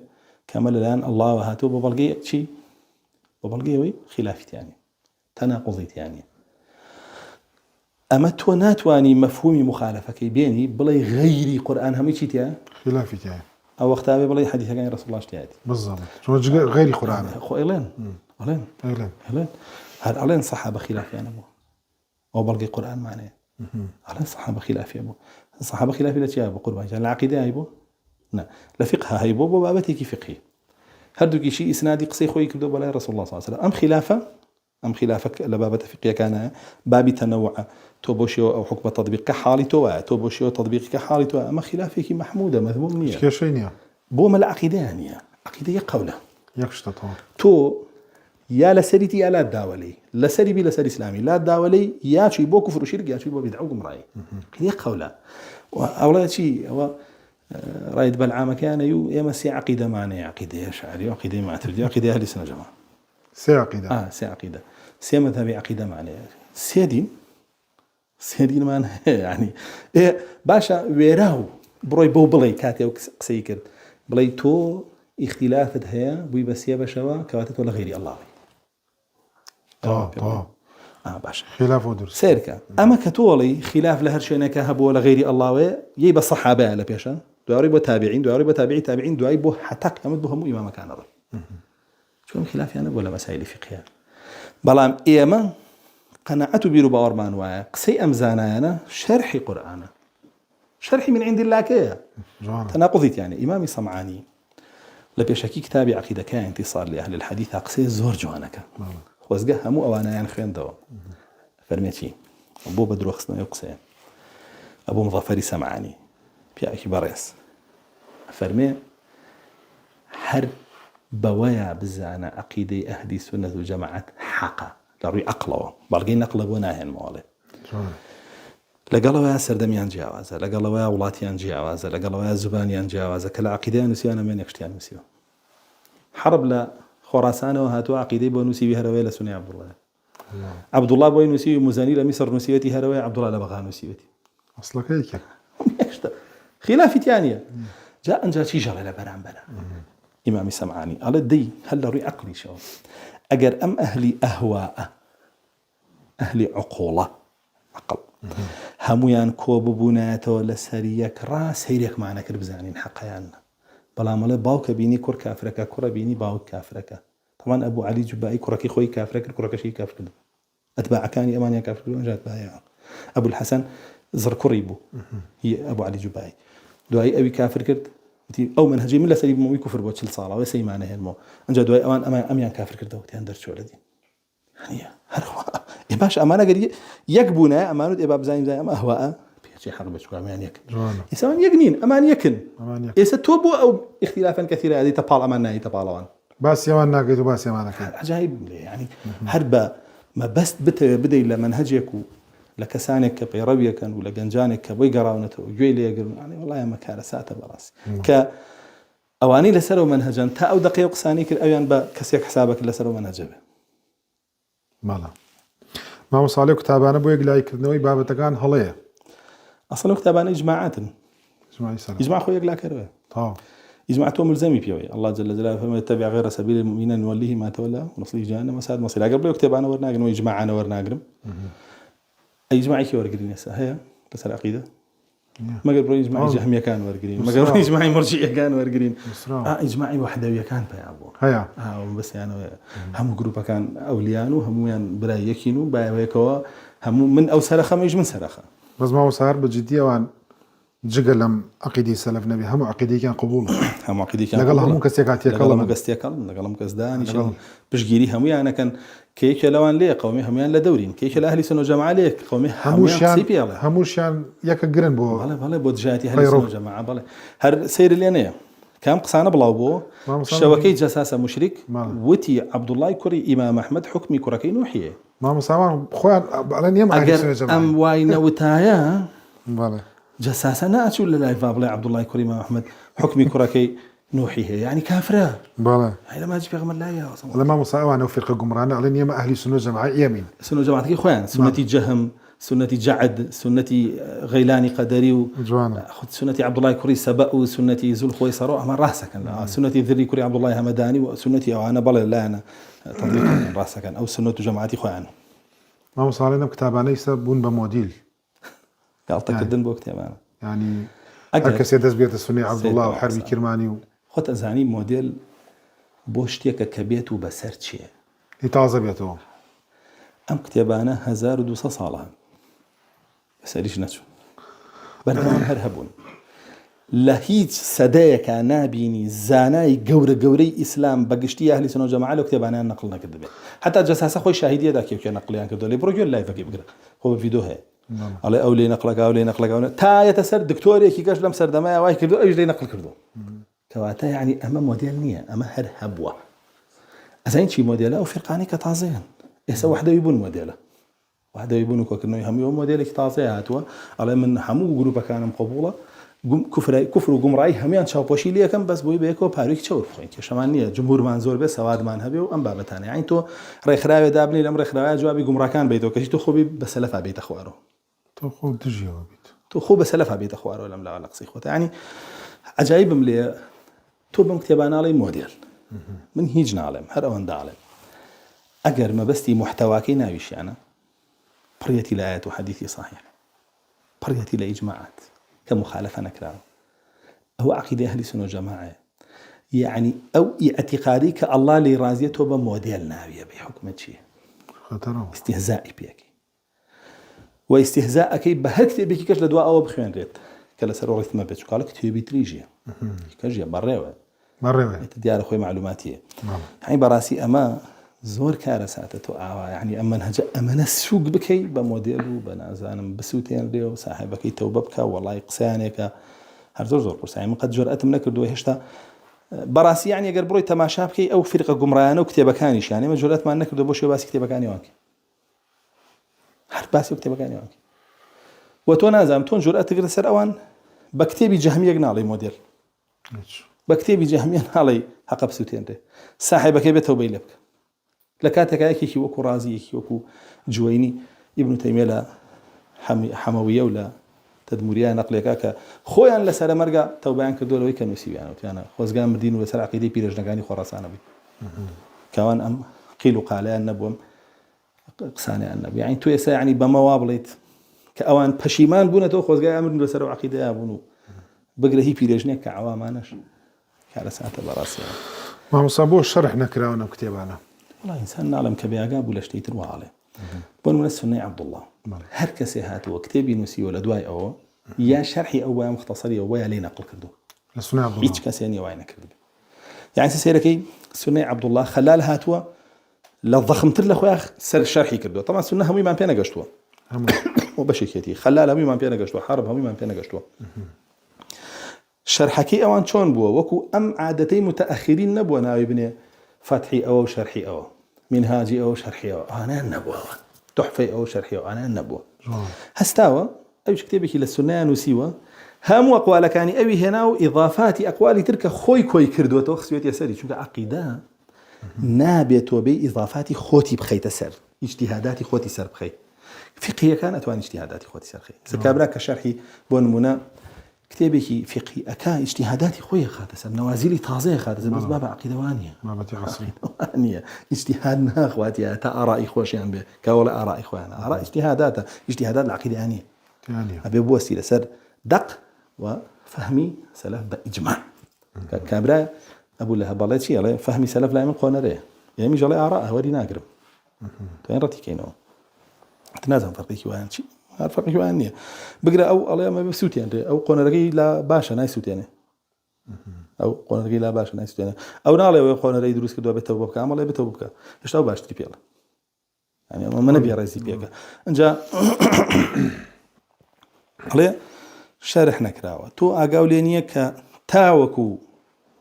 كمل الآن الله وهاتو ببلغي شيء ببلغي خلافت يعني تناقضيت يعني أما تواني مفهومي مخالفة كي بيني بلاي غيري قرآن هم شيء تيا خلافت يعني أو وقتها بلاي حديث كان رسول الله اشتياتي بالضبط شو غير قرآن أخو إيلين هذا إيلين صحابة خلاف يعني أو بلغي قرآن معناه إيلين صحابة خلاف يا أبو الصحابة خلاف لا تيا أبو قربان جل العقيدة هاي بو لا لفقها هاي بو بابتي كي فقهي هردوكي شيء إسنادي قصي خوي كبدو بلا رسول الله صلى الله عليه وسلم أم خلافك لبابة فقهية كان باب تنوع توبوشيو أو حكم تطبيق كحالي توبوشيو تطبيق كحالي أما خلافك محمودة مذموم نية كيشينيا بو ملا عقيدة يعني عقيدة قولة يكشتطون تو يا لسريتي يا لا داولي لسري بي لسري إسلامي لا داولي يا شي بو كفر وشرك يا شي بو بدعو قمراي عقيدة قولة أولا شيء هو رايد بالعام كان يمسي عقيدة معنى عقيدة أشعري عقيدة معترضي عقيدة أهل السنة جماعة سي عقيدة سي عقيدة سي مذهبي عقيدة معنى سيدين معنى يعني إيه باشا ويراو بروي بو بلاي كاتي أو قسيكر بلاي تو اختلافت هي بوي بس يا باشا كواتت ولا غيري الله باشا خلاف ودرس سيركا أما كتولي خلاف لهر شيء نكهب ولا غيري الله يجيب الصحابة على بيشان دواري بو تابعين دواري بو تابعين دواري بو حتى قامت بهم إمام كان رب شو خلاف يعني ولا مسائل فقهية بلام إيما قناعته بيرو باورمان وايا قسي أمزانا أنا شرحي قرآن شرحي من عند الله كيا تناقضيت يعني إمامي صمعاني لبيشكي كتابي عقيدة كان انتصار لأهل الحديث قسي زور جوانك وزقها مو أوانا يعني خيان دوا فرميتي أبو بدر وخصنا يقسي أبو مظفري سمعاني بيا كباريس فرمي هر بوايا بزانا عقيدة أهدي سنة وجماعة حقا لروي أقلوا بلغين نقلوا وناهن موالي لقالوا يا سردميان جاوازة لقالوا يا ولاتيان جاوازة لقالوا يا زبانيان جاوازة كلا عقيدة نسيانا من يكشتيان نسيو حرب لا خراسان وهاتوا عقيدة بونسي هروي لسنة عبد الله بوي نسي مزاني لمصر نسيتي هروي عبد الله لبغى نسيتي أصلك هيك خلافي تانية جاء شي جرى لبرام بلا إمامي سمعاني قال الدي هل ري عقلي شو أجر أم أهلي أهواء أهلي عقولة عقل هميان كوب بنات ولا سريك راس هيريك معنا كربزانين حقيان بلا ملا باوك بيني كور كافرك كور بيني باوك كافرك طبعا أبو علي جبائي كوركي خوي كافرك كورك شيء كافر أتباع كاني أمانيا كافر وجات بايع أبو الحسن زركريبو هي أبو علي جبائي دعاء أبي كافر كرد أو منهجي من لا سليب مو يكفر بوجه الصلاة ويسي معناه المو أنجا دعاء أمان كافر كرد وقتي أندر شو لدي يعني هروا يا باش أمانة قد يكبونا أمانة إباب زي أما أهواء بيجي حرب شو أمان يكن يسمون يجنين أمان يكن يستوبوا أو اختلافا كثيرا هذه تبال أمانة تبالوان بس يمان ناقد وبس يمان كده عجائب يعني هربا ما بس بدأ إلا منهجك لكسانك بيرويك ولا جنجانك بيقراونته وجيلي يقولون يعني والله يا مكان ساعة براسي كأواني لسروا منهجا تا أو دقيق ثانيك الأيام بكسيك حسابك لسروا منهجه مالا ما وصلوا كتابنا بويق لايك نوي باب تكان هلية أصلا كتابنا إجماعات إجماع خويا لا كروي إجماعته ملزمي بيوي الله جل جلاله فما يتبع غير سبيل المؤمنين نوليه ما تولى ونصليه جهنم وساءت مصيره قبل كتابنا ورناقن وإجماعنا ورناقن أي جماعي كي ورقرين هسه هي تسأل عقيدة ما قبل إجماعي جهمية كان ورقرين ما قبل إجماعي مرجئة كان ورقرين إجماعي وحدوية كان بيا أبو هيا بس يعني هم جروبا كان أوليانو هم يعني براي يكينو باي ويكوا هم من أو سرخة ما يج من سرخة بس ما هو صار بجدية وان جقلم عقيدة سلف نبي هم عقيدة كان قبول هم عقيدة كان قبول لقلهم كستيقات يكلم لقلهم كسداني شن بشجيري هم يعني كان كيك لوان ليه قومي هم يعني لدورين كيك الأهلي سنو جماعة ليه قومي هموش يعني يك جرين بو بله بود جاتي أهلي سنو جماعة بله هر سير اللي أنا كم قصانا بلاوبو شوكي جساسة مشرك وتي عبد الله كوري إمام أحمد حكمي كوركي نوحية ما مساوان خوان على نيم أهلي سنو جماعة أم واين وتايا بله جساسة ناتشو ولا لا عبد الله كوري إمام أحمد حكمي كوركي نوحيه يعني كافرة بله هاي لما أجي بيغمر لا لما مساوان وفرقة جمران على نيم أهلي سنو جماعة يمين سنو جماعة كي خوان سنتي جهم سنة جعد، سنة غيلاني قدري، سنة عبد الله كوري سبأ، وسنة ذو الخويصر أما راسك، سنة ذري كوري عبد الله همداني، وسنة أو أنا بلا لا أنا تضيق راسك، أو سنة جماعتي خوان. ما وصلنا كتابنا يسبون بموديل. قالت كدن بوكتابنا. يعني أركس يدرس بيت السنة عبد الله وحربي كرماني. خد أزاني موديل بوشتيك كبيت وبسرتشي. يتعذب يتوه. أم كتابنا 1200 صالة. سأليش نشو. بردمان هرهبون. لهيج سدايك نابيني زاناي جوري إسلام بقشتي أهل سنة جماعة لو كتابنا نقلنا كذبه. حتى جساسة خوي شاهدية ذاك يمكن نقليان كذا لي بروجو لا يفكر بقرا. هو فيديو هاي. على أولي نقلك تا يتسر دكتوري كي قاش لم سر دماء واي كردو أيش لي نقل كردو. كواتا يعني أمام موديل نية أما هرهبوه. أزين شيء موديله أو فرقاني كتازين. إيش واحدة يبون موديله. واحدة يبونوا كأنه يهم يوم موديلك تازه هاتوا على من حمو جروبا كان مقبولة كفر وجمرعي هميان شاوبوشي ليه كم بس بوي بيكو باريك شور خاين كشمانية جمهور منزور بس سواد من هبي وأم بابتاني يعني تو ريخراوي دابني لم ريخراوي جوابي جمركان بيتو كشي تو خوبي بسلفها بيت أخواره تو خوب تجيو بيت تو خوب بسلفها بيت أخواره لم لا علاقة صيخوت يعني عجائب ملي تو بمكتبان علي موديل من هيجنا علم هر أوان دعلم أجر ما بستي محتواكي ناويش يعني بريتي لآيات وحديثي صحيح بريتي لإجماعات كمخالفة نكرام هو عقيدة أهل السنة والجماعة يعني أو اعتقادي كالله اللي رازيته بموديل ناوية بحكم شيء استهزائي بيك واستهزائك بهكت بيك كش لدواء أو بخوان ريت كلا سرور ما بيتش قالك تبي تريجيا كجيا مرة تديار أخوي معلوماتية يعني براسي أما زور كارثاته يعني أما نهج أما نسوق بكي بموديله بنازانم بسوتين ريو صاحبك توببك والله يقسانك هرزور برس يعني من قد جرأت منك ردو هشتا براسي يعني أجر بروي تماشابكي أو فرقة جمرانة وكتابة كانيش يعني ما جرأت ما أنك ردو بوشي بس كتابة كاني وانك هر باسي وكتابة كاني وانك وتنازم تون جرأت تقدر سر أوان بكتابي جهمية جنالي موديل بكتابي جهمية علي حق بسوتين ريو صاحبك يبتوبي لك لكاتك أكيد وكو رازي وكو جويني ابن تيمية لا حموية ولا تدمرية نقل كاكا خويا لسر مرجع توبان كدول ويكن وسيب يعني وتيانا خوزجان مدين وسر عقيدة بيرج نجاني خراسان أبي كمان أم قيلوا قالوا النبوة قساني النبي يعني تو يسا يعني بموابلت كأوان بشيمان بونا تو خوزجان أمر وسر عقيدة أبونو بقرا هي بيرجني كعوام أناش كعلى ساعة براسي ما مصابوش شرح نكراونا كتابنا والله إنسان نعلم كبيعجاب ولا شيء تروى عليه. بون من السنة عبد الله. هركسي هاتوا وكتابي نسي ولا دواي أو يا شرحي أو يا مختصري أو يا لين أقل كردو. السنة عبد الله. هيك كسيني وعينا كردو. يعني سيركي السنة عبد الله خلال هاتوا لضخمت له خويا سر شرحي كردو. طبعا السنة هم ما بينا جشتوا. وبشكيتي خلال هم ما بينا جشتوا حرب هم ما بينا جشتوا. شرحكي أوان شون بوا وكو أم عادتي متأخرين نبوا نايبني. فتحي أو شرحي أو منهاجي أو شرحي أو أنا النبوة تحفي أو شرحي أو أنا النبوة هستوى أيش كتابك للسنة نسيوة هم أقوال كان أبي هنا وإضافات أقوال تلك خوي كردوة وخسويت يسري شو عقيدة نابت وبإضافات خوتي بخيت سر اجتهاداتي خوتي سر بخي فقهية كانت وان اجتهاداتي خوتي سر بخي سكابراك شرحي بون منا كتابك فقهي أكا اجتهاداتي خويا خاتسة نوازلي تازه خاتسة بس بابا عقيدة وانية بابا عصري وانية اجتهادنا أخواتي تا آراء إخواشيان به كولا آراء إخوانا آراء اجتهادات العقيدة آنية أبي بوسيلة سر دق وفهمي سلف بإجماع كابرا أبو الله بالله شيء على فهمي سلف لا من قونا ريه يعني مش على آراء ودي ناقرب تين رتي كينو تنازم فرقي وان شيء فرقي وانية بقرا أو الله ما بسوت يعني أو قونا رجي لا باشا نايسوت يعني أو قونا رجي لا باشا نايسوت يعني أو نالي وقونا رجي دروس كدوا بتوبك عمله بتوبك إيش تاو باش تبيله يعني ما نبي رئيسي بيجا إنجا عليه شرح نكراوة تو أقولينية كتاوكو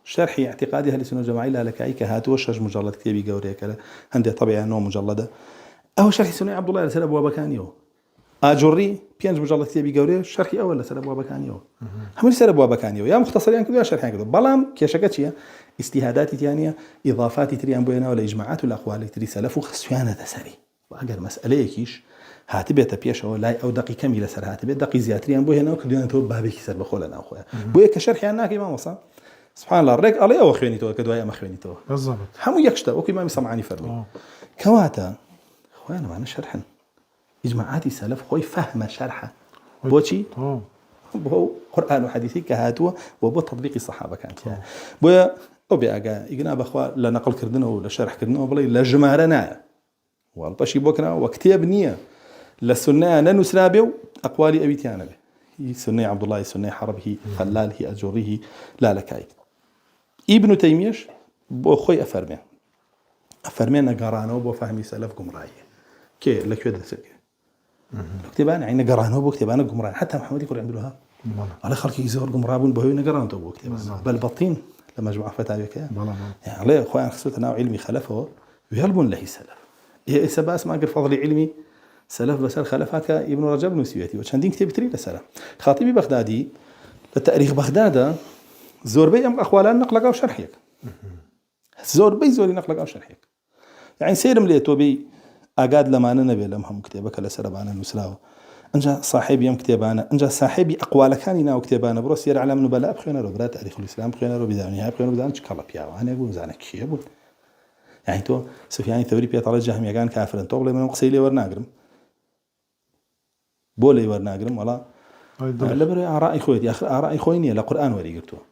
شرح اعتقادي أهل السنة والجماعة إلا لك أيك هاتو وشج مجلد كتابي قوري كلا عندي طبيعة نوع مجلدة أو شرح سنة عبد الله رسالة أبو بكانيو أجري بينج مجلد كتابي قوري شرحي أول رسالة أبو بكانيو هم رسالة أبو بكانيو يا مختصر يعني كذا شرح كذا بلام كشكتشيا استهاداتي ثانية إضافاتي تري أنبوينا ولا إجماعات ولا أقوال تري سلف وخسيانة سري وأجر مسألة كيش هاتبێتە پێشەوە لای ئەو دقی کەمی لەسەر هاتبێت دقی زیاتریان بۆ هێنەوە کردوێنەوە بابێکی سەر بەخۆ لە ناوخۆیان بۆیە کە شەرحیان ناکەی مامۆستا سبحان الله ڕێک ئەڵێ ئەوە خوێنیتەوە کە دوای ئەمە خوێنیتەوە هەموو یەک شتە وەکو ئیمامی سەمعانی فەرمووی کەواتە خۆیان ئەمانە شەرحن ئیجماعاتی سەلەف خۆی فەهمە شەرحە بۆچی بۆ قورئان و حەدیثی کە هاتووە و بۆ تطبیقی سەحابەکان بۆیە ئەو بێئاگا ئیگنا بەخوا لە نەقڵکردنەوە و لە شەرحکردنەوە بڵێ لە ژمارە نایە واڵپەشی بۆ کراوە کتێب نییە لە سنەیە نەنووسرا بێ و ئەقوالی ئەویتیانە بێ سنەی عەبدوڵڵای سنەی حەرەبی خەلالهی ئەجوڕیهی لالەکایی ئیبن تەیمیەش بۆ خۆی ئەفەرمێ نەگەڕانەوە بۆ فەهمی سەلەف گومڕاییە کێ لەکوێ دەسێکێ لە کتێبان عین نەگەڕانەوە بۆ کتێبانە گومڕای حتا محەممەدی کوڕی عەبدولوهاب ئەڵێ خەڵکی زۆر گومڕابوون بەهۆی نەگەڕانەوە بۆ کتێبان بەلبەتین لە مەجموعە فتاویەکەیە ئەڵێ خۆیان خستوتە ناو عیلمی خەلەفەوە وێڵبوون لە هی سەلەف ئێستا باس ماگر فەضلی علمی سلف بسر خلفات ابن رجب نووسیوێتی و چەندین کتێبتری لەسەرە خاتیبی بەغدادی لە تاریخ بەغدادە زۆربەی ئەم ئەقوالان نەقلەکە و شەرحێک زۆربەی زۆری نەقلەکە و شەرحێک یعنی سێرم لێ تۆ بێ ئاگاد لەمانە نەبێ لەم هەموو کتێبەکە لەسەربانە نووسراوە ئەنجا صاحبی ئەم کتێبانە ئەنجا صاحبی ئەقوالەکانی ناو کتێبانە بڕۆ سیر علام نوبەلا بخوێنەرەوە برا تاریخ الإسلام بخوێنەرەوە بیداونیها بخوێنەوە بزانن چ کەڵە پیاوانێک بوو بزانە کێ بوون یعنی تۆ سفیانی تەوری پێتەڵێ جەهمیەکان کافرن تۆ بڵێ من قسەی لێ وەرناگرم بۆ لێ وەرناگرم وەڵا لەبەر ئاڕای خۆیەتی ئاخر ئاڕای خۆی نییە لە قورئان وەریگرتووە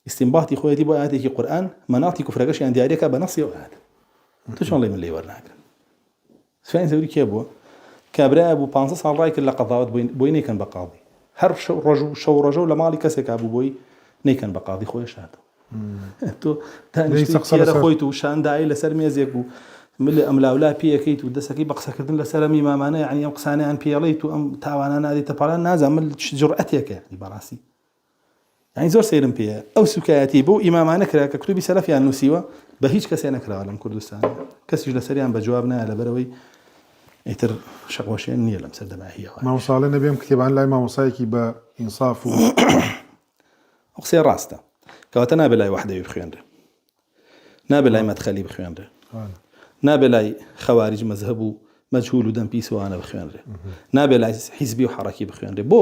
استنباطی خۆیەتی بۆ ئاەتێکی قورئان مەناڵی کوفرەکەشیان دیارێکە بە نەسی ئەو ئاەت تۆ چۆن لێ من لێ وەرناگرم سفیانی تەوری کێ بووە کابرا بوو 500 ساڵ ڕای کرد لە قەضاوەت بۆی نەیکەن بە قاضی هەر شەو ڕۆژە و لە ماڵی کەسێکا بوو بۆی نەیکەن بە قاضی خۆی شاتەوە تۆ دانیشتە خۆیت و شاندایی لەسەر مێزێک بوو مل ئەملاولا پێەکەیت و دەسەکەی بە قسەکردن لەسەر میمامانە یعنی ئەم قسانیان پێڵیت و ئەم تاوانە نادێتە پاڵان نازانم جورئەتێکە بەڕاستی یعنی زۆر سەیرم پێیە ئەو سوکایەتی بۆ ئیمامانە کرا کە کتوبی سەلەفیان نووسیوە بە هیچ کەسێ نەکراوە لەم کوردستان کەسیش لەسەریان بە جواب نایە لەبەرەوەی ئیتر شەقوەشێن نییە لەم سەردەماهیەوە مامۆساڵە نەبێم کتێبان لای مامۆسایەکی بە ئینساف و قسەی ڕاستە کەواتە نابێ لای وەحدەوی بخوێنرێ نابێ لای مەدخەلی بخوێنرێ نابێ لای خەواریج مەذهب و مەجهول و دەمپیسوانە بخوێنرێ نابێ لای حیزبی و حەڕەکی بخوێنرێ بۆ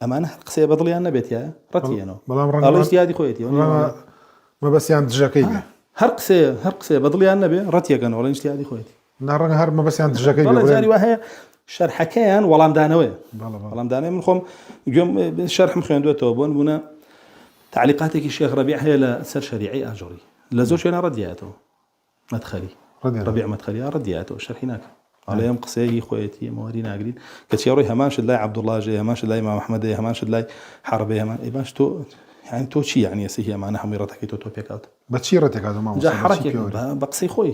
ئەمانە هەر قسەیە بەدڵیان نەبێتە ڕەتیەنەوە ئەڵێ یادی خۆیەتی مەبەستیان دژەکەی بێ هەر قسەیە بەدڵیان نەبێ ڕەتیەکەنەوە لە یادی خۆیەتی ناڕەنگە هەر مەبەستیان دژەکەی بێ جاری وهەیە شەرحەکەیان وەڵامدانەوەی وەڵامدانەوەی من خۆم گوێم شەرحم خوێندوێتەوە بۆن بوونە تعلیقاتێکی شێخ ڕەبیع هەیە لە سەر شەریعەی ئاجوڕی لە زۆر شوێنە ڕەتیایەتەوە مەدخەلی ڕەبیع مەدخەلی ڕەتیایەتەوە شەرحی ناکە ئەڵێ ئەم قسەیەکی خۆیەتی ئەمەوەری ناگرین کەچی ڕۆی هەمان شت لای عەبدوڵڵاژێ هەمان شت لای ئیمام ئەحمەدێ هەمان شت لای حەربێ هەمان ئەی باش تۆ يعني تو چی يعني سهي أمانة هم يرتكي تو بيكات بتشيرتك هذا ما جا حركة بقصي خوي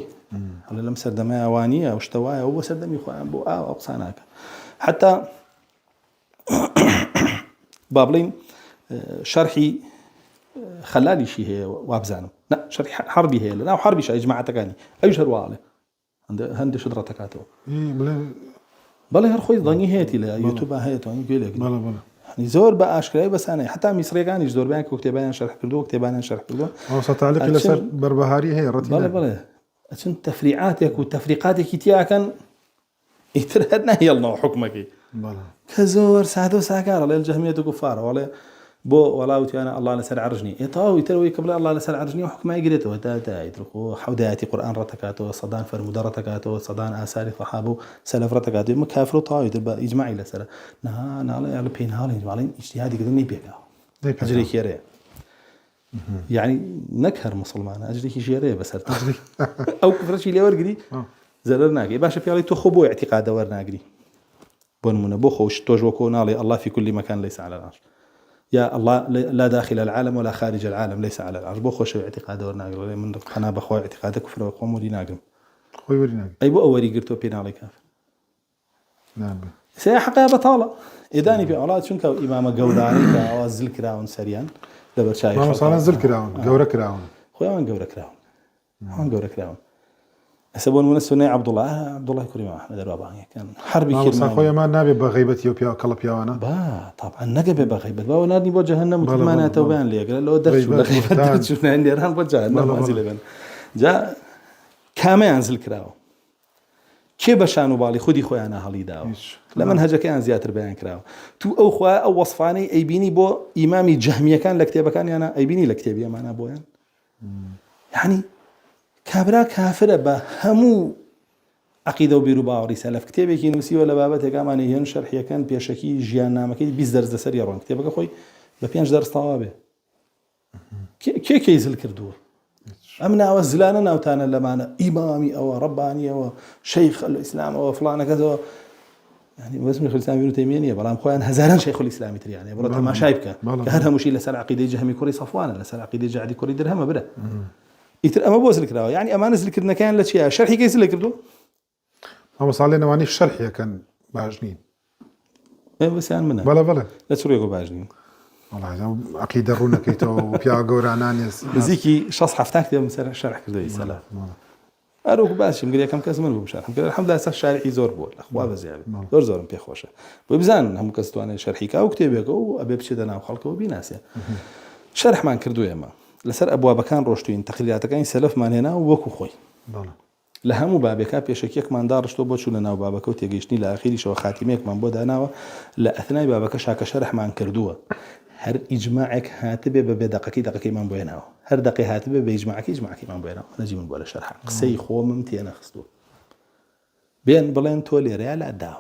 على لم سرد ما أوانية واشتوايا هو سردمي خوان بو أقصاناك حتى بابلين شرحي خلالي شيء هي وابزانم لا شرح حربي هي لا حربي شيء جماعتك يعني أي شر واله هند شدرتك هاتو بله هر خوي ضني هيتي لا يوتيوب هيتو يقول لك بله يعني زور بقى أشكال بس أنا حتى مصريان زور بيان كتابان شرح كردو كتابان شرح كردو أو ستعلق لسر بربهاري هي رتينا بله عشان تفريعاتك وتفريقاتك كتيا كان يتردنا يلا حكمك بله كزور سعدو ساكار على الجهمية كفار ولا بو ولا وتيانا الله لسر عرجني إطاو يتروي قبل الله لسر عرجني وحكمه يقريته تا يتركوا حوداتي قرآن رتكاته صدان فرمود رتكاته صدان آثار صحابه سلف رتكاته مكافر طاوي تبقى إجماعي لسر نا لا على بين هالين جمالين اجتهادي كذا نبيعه أجري كيري يعني نكهر مسلمان أجري كيري بس أجري أو كفرشي لي ورقدي زرناقي باشا في علي تخبو اعتقاد ورناقي بون بوخوش توجوكو نالي الله في كل مكان ليس على العرش يا الله لا داخل العالم ولا خارج العالم ليس على العرش بوخوش اعتقاد ورناقي من قناه بخو اعتقادك كفر وقوم وريناقم خوي وريناقي اي بو اوري قرتو بين عليك نعم سي حقا بطاله اذاني في اولاد شنكا امام قوداني كاواز الكراون سريان دبر شاي ما صار نزل كراون قوره كراون خويا وين قوره كراون وين قوره كراون حسبون من السنة عبد الله كريم أحمد الرابعي كان حربي كريم أخويا ما نبي بغيبة يوبيا كلا بيوانا با طبعا نجبه بغيبة با ونادي بوجهنم وتمانع توبان لي قال له درش ولا شفنا عندي ران بوجهنم ما زي لبن جاء كما ينزل كراو کێ بە شان و باڵی خودی خۆیانە هەڵی داوە لە منهەجەکەیان زیاتر بەیان کراوە تو ئەو خوا ئەو وەصفانەی ئەیبینی بۆ ئیمامی جەهمیەکان لە کتێبەکانیانە ئەیبینی لە کتێبی ئەمانە بۆیان یعنی کابرا کافرە بە هەموو عقیدە و بیر و باوەڕی سەلەف کتێبێکی نووسیوە لە بابەتێکامانی هێن شەرحیەکان پێشەکی ژیاننامەکەی 20 دەرس لەسەری ڕۆن کتێبەکە خۆی بە 5 دەرس تەواو بێ کێ زل کردووە ئەم ناوە زلانە ناوتانە لەمانە ئیمامی ئەوە ڕەبانیەوە شەیخ الئیسلام ئەوە فڵانەکەتەوە يعني واسم شيخ الإسلام ابن تيمية بلام خوان هزاران شيخ الإسلام يعني برا ما شايبك هذا مشي لسال عقيدة جهمي كوري صفوان لسال عقيدة جعدي كوري درهم بدا يتر أما بوز الكراوة يعني أما نزل كرنا كان لشيء شرحي كيس اللي كردو ما صار لنا واني الشرح كان باجنين بس يعني منه بلا لا تسوري يقول باجنين والله عقيدة رونا كيتو وبيا قورانانيس زيكي شخص حفتاك ده مثلا شرح كردو سلام أروح باش مقولي كم كاس من بمشارح الحمد لله صار شارعي زور بول أخوة بزيادة زور بيخوشه وبزان هم كستواني شرحي كأو كتابك أو أبي بشدنا وخلقه وبيناسيا شرح ما نكردو يما لسر أبواب كان روشتين تقريرات كان سلف ما هنا ووكو خوي لهم بابك بيشكيك ما ندارش تو بوشو لنا وبابك وتيجيشني لآخري شو خاتميك من بود أنا لا أثناء بابك شاك شرح ما نكردوه هر إجماعك هاتبه بدقيقة من بينه هر دقيقة هاتبه بإجماعك من بينه نجي من بولا شرح قصي خو ممتي أنا خصدو بين بلين تولي ريال أداو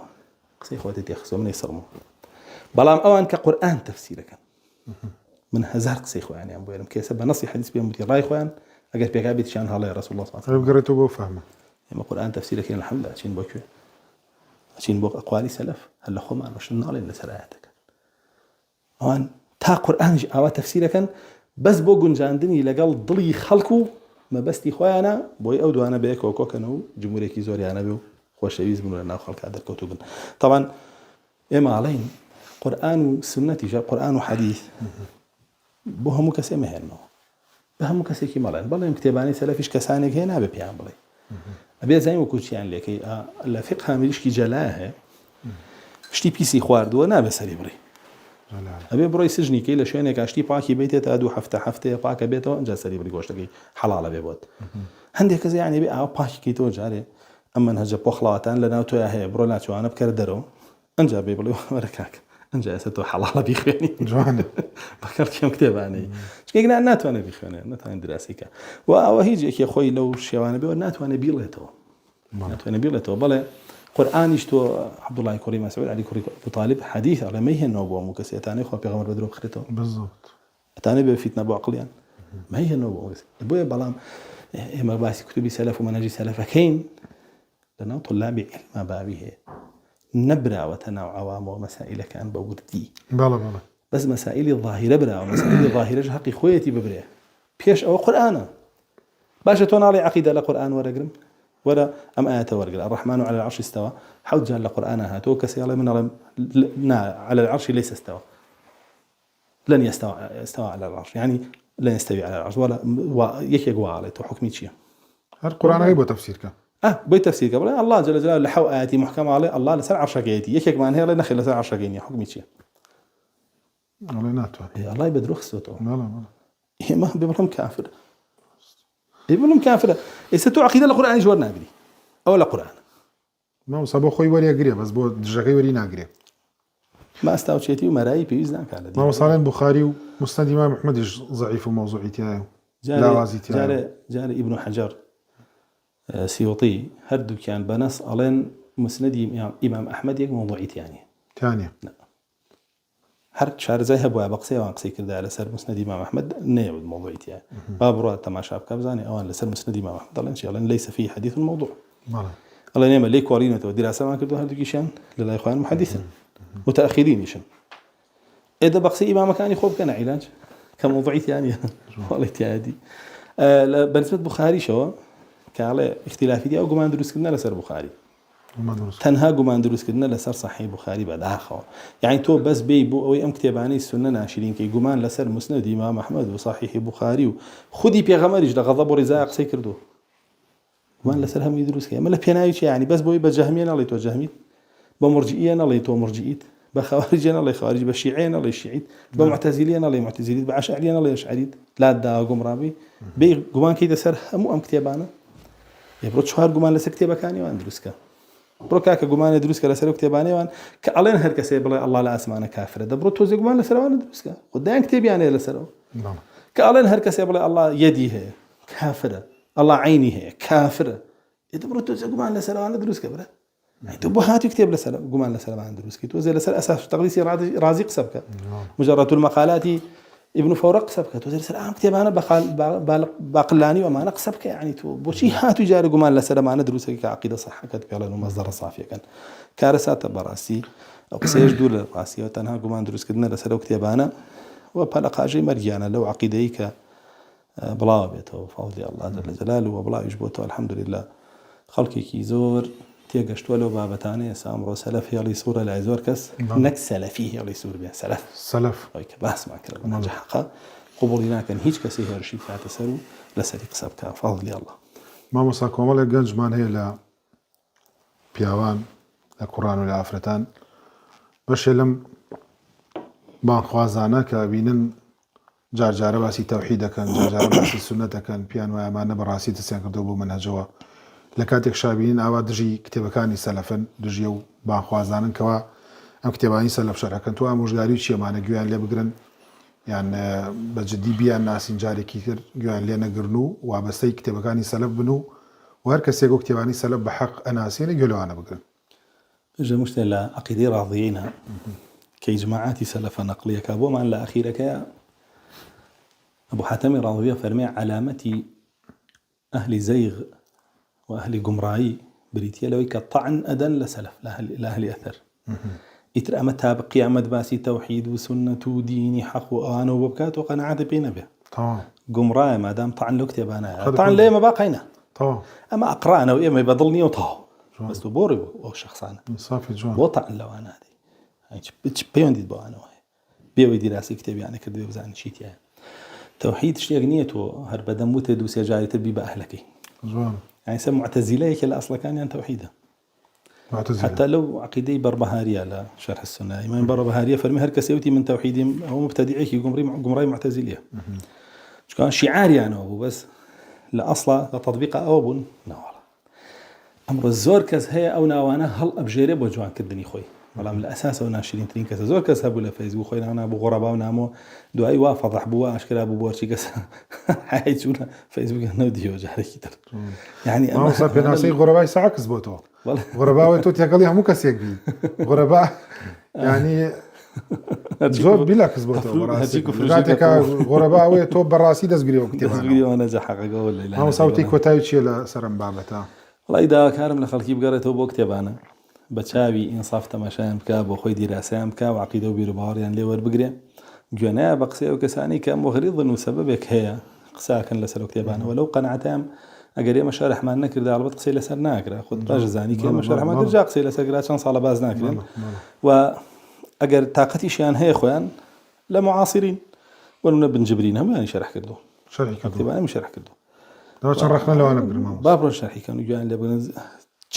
قصي خواتي تيخصو من يصرمو بلام أوان كقرآن تفسيرك من هزار قصي خو يعني عم بينهم كيس بنصي حديث بين متي راي خوان أجل بيجابي تشان هلا رسول الله صلى الله عليه وسلم قريته بفهمه يعني قرآن تفسيرك الحمد لله أشين بوكي أشين بوك أقوالي سلف هلا خو ما مش النار اللي سرعتك أوان تا قرآن أو تفسيرك بس بو جنجاندني لقال ضلي خلقو ما بس تخوانا بوي أو دوانا بيك وكوكنو جمهوريكي زوري أنا بيو خوش يويز منو لنا خلق هذا الكتب طبعا إما علين قرآن وسنة جاء قرآن وحديث بوهم كسمه هنو بهم كسيكي مالين بالله مكتباني سلفيش كسانك هنا ببيان بالله أبي زين وكوش يعني لكي الفقه مليش كي جلاها شتي بيسي خوارد وانا بسري بري أبي بروي سجني كي لشينك عشتي باكي بيتي تادو حفتة باكا بيتو انجا سري بري قوشتكي حلالة بيبوت هندي كذا يعني بي باكي كي تو جاري أما نهجا بوخلاتان لنا تو هي برو لا تو أنا بكردرو انجا بيبلي وركاك انجا ستو حلالة بيخواني جواني بكر كم كتاب عني شكي قلنا ناتو أنا بيخواني ناتو أنا دراسيكا وهيجي كي خوي لو شيواني بيو ناتو أنا بيلتو ناتو أنا بيلتو بلا قرآن يشتو عبد الله كوري مسعود علي كوري أبو طالب حديث على ما هي النبوة مكسية تاني خو بيغمر بدرو بخريته بالضبط تاني بفتنة أبو عقليان ما هي النبوة أبويا بلام إما باسي كتبي سلف ومنهج سلف كين لنا طلاب علم بابه نبرع وتنوع عوام ومسائل كان بوردي بلا بس مسائل الظاهرة برا ومسائل الظاهرة حقي خويتي ببرع بيش أو قرآن باشا تونا علي عقيدة لقرآن ورقرم ولا أم آيات ورقل الرحمن على العرش استوى حوت جال لقرآن هاتو كسيالة من على العرش ليس استوى لن يستوى على العرش يعني لن يستوي على العرش ولا يكيقوا عليه تو حكمي شيء القرآن غيبه تفسيرك بي تفسير قبل الله جل جلاله لحو آياتي محكمة عليه الله لسر عرشك آياتي يكيق ما أنهي لنخي لسر عرشك آياتي حكمي شيء الله ناتو الله يبدرو خصوته لا ما بيبرهم كافر يقولون كافرة يستوى عقيدة القرآن جورنا أقري أو القرآن ما صابو خوي وري أقري بس بو دجاجي وري ناقري ما استوى شيء ومراي بيزنا كله ما وصلنا البخاري ومسند إمام أحمد ضعيف وموضوعيتي جاري ابن حجر سيوطي هردو كان بنص ألين مسند إمام أحمد يك موضوعيتي يعني ثانية هر شهر زي هبوا بقصي وانقصي كذا على سر مسند إمام أحمد نيب الموضوعيتي يعني باب رواه تماشى بكابزاني أوان لسر مسند إمام أحمد الله إن شاء الله ليس فيه حديث الموضوع الله نعم ليك قارينه ودراسة ما كردوا هردو كيشان لله إخوان محدثين متأخرين يشان إذا بقصي إمام كان يخوب كان علاج كموضوعيتي يعني والله تيادي بالنسبة بخاري شو كعلى اختلافي دي أو جمان دروس كنا لسر بخاري تنها جمان دروس كنا لسر صحيح بخاري بعد آخر يعني تو بس بيبو أو أم كتاباني السنة ناشرين كي جمان لسر مسند إمام أحمد وصحيح بخاري وخدي بيغمر يجد غضب ورزاق سيكردو جمان لسر هم يدرس كي أما لبينايش يعني بس بوي بجهمين الله يتو جهمين بمرجئين الله يتو مرجئيت بخوارجين الله خوارج بشيعين الله شيعيت بمعتزلين الله معتزليت بعشعريين الله أشعريت لا دا قمرابي بي جمان كي تسر هم أم كتابانا يبرد شهر جمان لسر كتابة كاني وأندرسكا بروكاك جمانة دروس كلا سلوك تباني وان كألين هركسي بلا الله لا أسمعنا كافر ده برو توزي جمانة سلوان دروس كا قدام كتير يعني لسلو نعم كألين هركسي بلا الله يدي هي كافرة الله عيني هي كافرة إذا برو توزي جمانة سلوان دروس كبره تبوهات يكتب لسلام جمال لسلام عند دروسكي توزي لسلام أساس تغريسي رازق سبكة مجرد المقالات ابن فورق سبكة توزي لسلام كتب أنا باقلاني وما نقسبك يعني تو بوشي هاتو جاري جمال لسلام عند دروسكي كعقيدة صح كتب على مصدر صافية كان كارثات براسي أو قسيج دول راسي وتنها جمال دروسكي دنا لسلام كتب أنا وبلقاجي مرجانا لو عقيديك بلا بيته فضل الله جل جلاله وبلا يجبوته الحمد لله خلقي كي زور تيجشت ولو بابتاني سامرو سلف هي لي صورة لعزور كس نك سلفي هي لي صورة بها سلف هيك بس ما كلام نجح حقا قبولنا كان هيج كسي هي رشيد تسرو لسريق سبكا فضل الله ما مساكم ولا جنج مان هي لا بيوان القرآن ولا أفرتان باش لم بان خوازانا كابينن جار باسي توحيدا كان جار باسي سنة كان بيان وما نبراسي تسيان كردوبو منهجوا لكاتك شابين أو دجي كتابكاني سلفا دجيو باخوازانن كوا أم كتاباني سلف شرح كنتو أموجداري وشي معنا جوان لي بقرن يعني بجدي بيا الناس جاري كيكر جوان لي نقرنو وبستي كتابكاني سلف بنو وهركس يقول كتاباني سلف بحق أناسين يقولوا أنا بقرن إجا مشتلا عقيدي راضيين كي جماعاتي سلفا نقلية كابو ما لا أخيرك يا أبو حاتم راضية فرمي علامتي أهل زيغ وأهل جمراعي بريتيا لو كطعن أدن لسلف لأهل أثر يترى متى بقيامة باسي توحيد وسنة وديني حق وأنا وبكات وقناعات بينا به طبعا جمراعي ما دام طعن له كتب أنا طعن ليه ما باقينا طبعا أما أقرأنا وإيه ما يبضلني وطاو بس تبوري أو شخص أنا صافي جوان وطعن لو أنا هذه يعني بيون دي بقى أنا بيوي دراسة كتاب يعني كده بزعل شيء يعني توحيد شيء أغنيته هرب دم وتد وسجاري تبي بأهلكي جوان يعني سمع معتزلة كلا أصلا كان يعني توحيده معتزلة حتى لو عقيدة بربهارية على شرح السنة إمام بربهارية فرمي هركسيوتي من توحيد هو مبتدعيك جمراي معتزلية شو كان شعاري يعني هو بس لا أصلا لتطبيق أوبن نوعا أمر الزور كز هي أو نوانا هل أبجري بوجوان كدني خوي ولا من الأساس وناشرين ترين كز زور كز هبوا لفيسبوك خوي أنا أبو غرباء ونامو دعاء وافضح بوا أشكال أبو بورشي كز حيجونا فيسبوك نوديو جاري كتر يعني ما صار بناسي غرباء ساعة كسبوتوا غرباء وتوت يقليها مو كسيك بي غرباء يعني زود بلا كسبوتوا براسي جاتك غرباء وتوب براسي دز بريو كتير أنا جح حقه ولا لا ما صوتي كوتايتشي لا سرم بابتا والله إذا كارم لخلكي بقرأته بوكتب أنا بتشابي إنصاف تماشان بكا بخوي دراسة بكا وعقيدة وبيربار يعني لي وربقري جنا بقسي وكساني كان مغرض إنه سببك هي قسا كان لسلو كتب أنا ولو قنعتام أجري مشارح ما نكر ده على قسي لسر ناكره خد راجل زاني كده مشارح ما ترجع قسي لسر عشان صار باز ناكرين وأجر طاقتي شان هي إخوان لمعاصرين ولنا بن جبرين هم يعني شرح كده شرح كده أنا مش شرح كده لو شرحنا لو أنا بالمام بابر شرحي كانوا جوان لبنان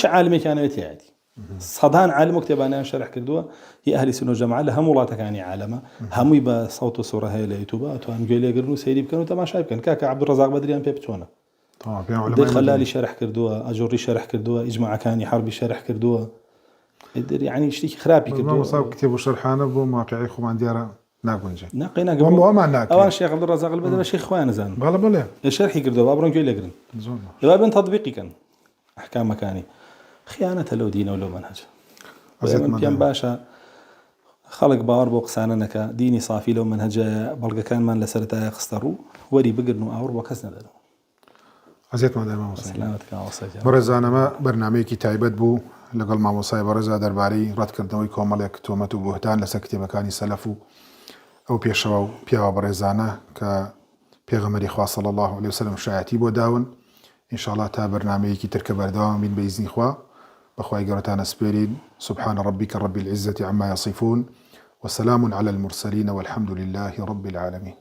عالمي كانوا يتعادي صدان عالم كتب أنا شرح كردوه هي أهل سنة جماعة لهم ولا تكاني عالمة هم يبقى صوت الصورة هاي ليتوبا وأنا جاي لقرنو سيدي كانوا تما شايف كان كاك عبد الرزاق بدريان بيبتونا طبعا بين علماء ده خلالي شرح كردوه أجوري شرح كردوه إجماع كاني حربي شرح كردوه يعني شتيك خرابي كردوه ما صار كتبوا شرحانا بمواقعي خو عندي أرى ناقونجي ناقينا قبل ما ناقي أول شيخ عبد الرزاق البدري شيخ خوان زان غلب ولا الشرح كردوه بابرون جاي لقرن يبقى بين تطبيقي كان أحكام مكاني خيانة لو دين ولو منهج كان باشا خلق باور بوقسانك ديني صافي لو منهج بلغ كان من لسرتا يخسروا وري بقرنوا اور وكسنا له عزيت ما دائما وصل سلامتك يا وصل برزانا ما برنامجي تايبت بو لقل ما وصاي برزا درباري رد كردنوي كومالك تومتو بوهتان لسكتي مكاني سلفو او بيشوا بيوا برزانا ك بيغمري خوا صلى الله عليه وسلم شايعتي بو داون ان شاء الله تا برنامجي تركب دوام من باذن خوا بخواي قرتانا سبيرين سبحان ربك رب العزة عما يصفون وسلام على المرسلين والحمد لله رب العالمين.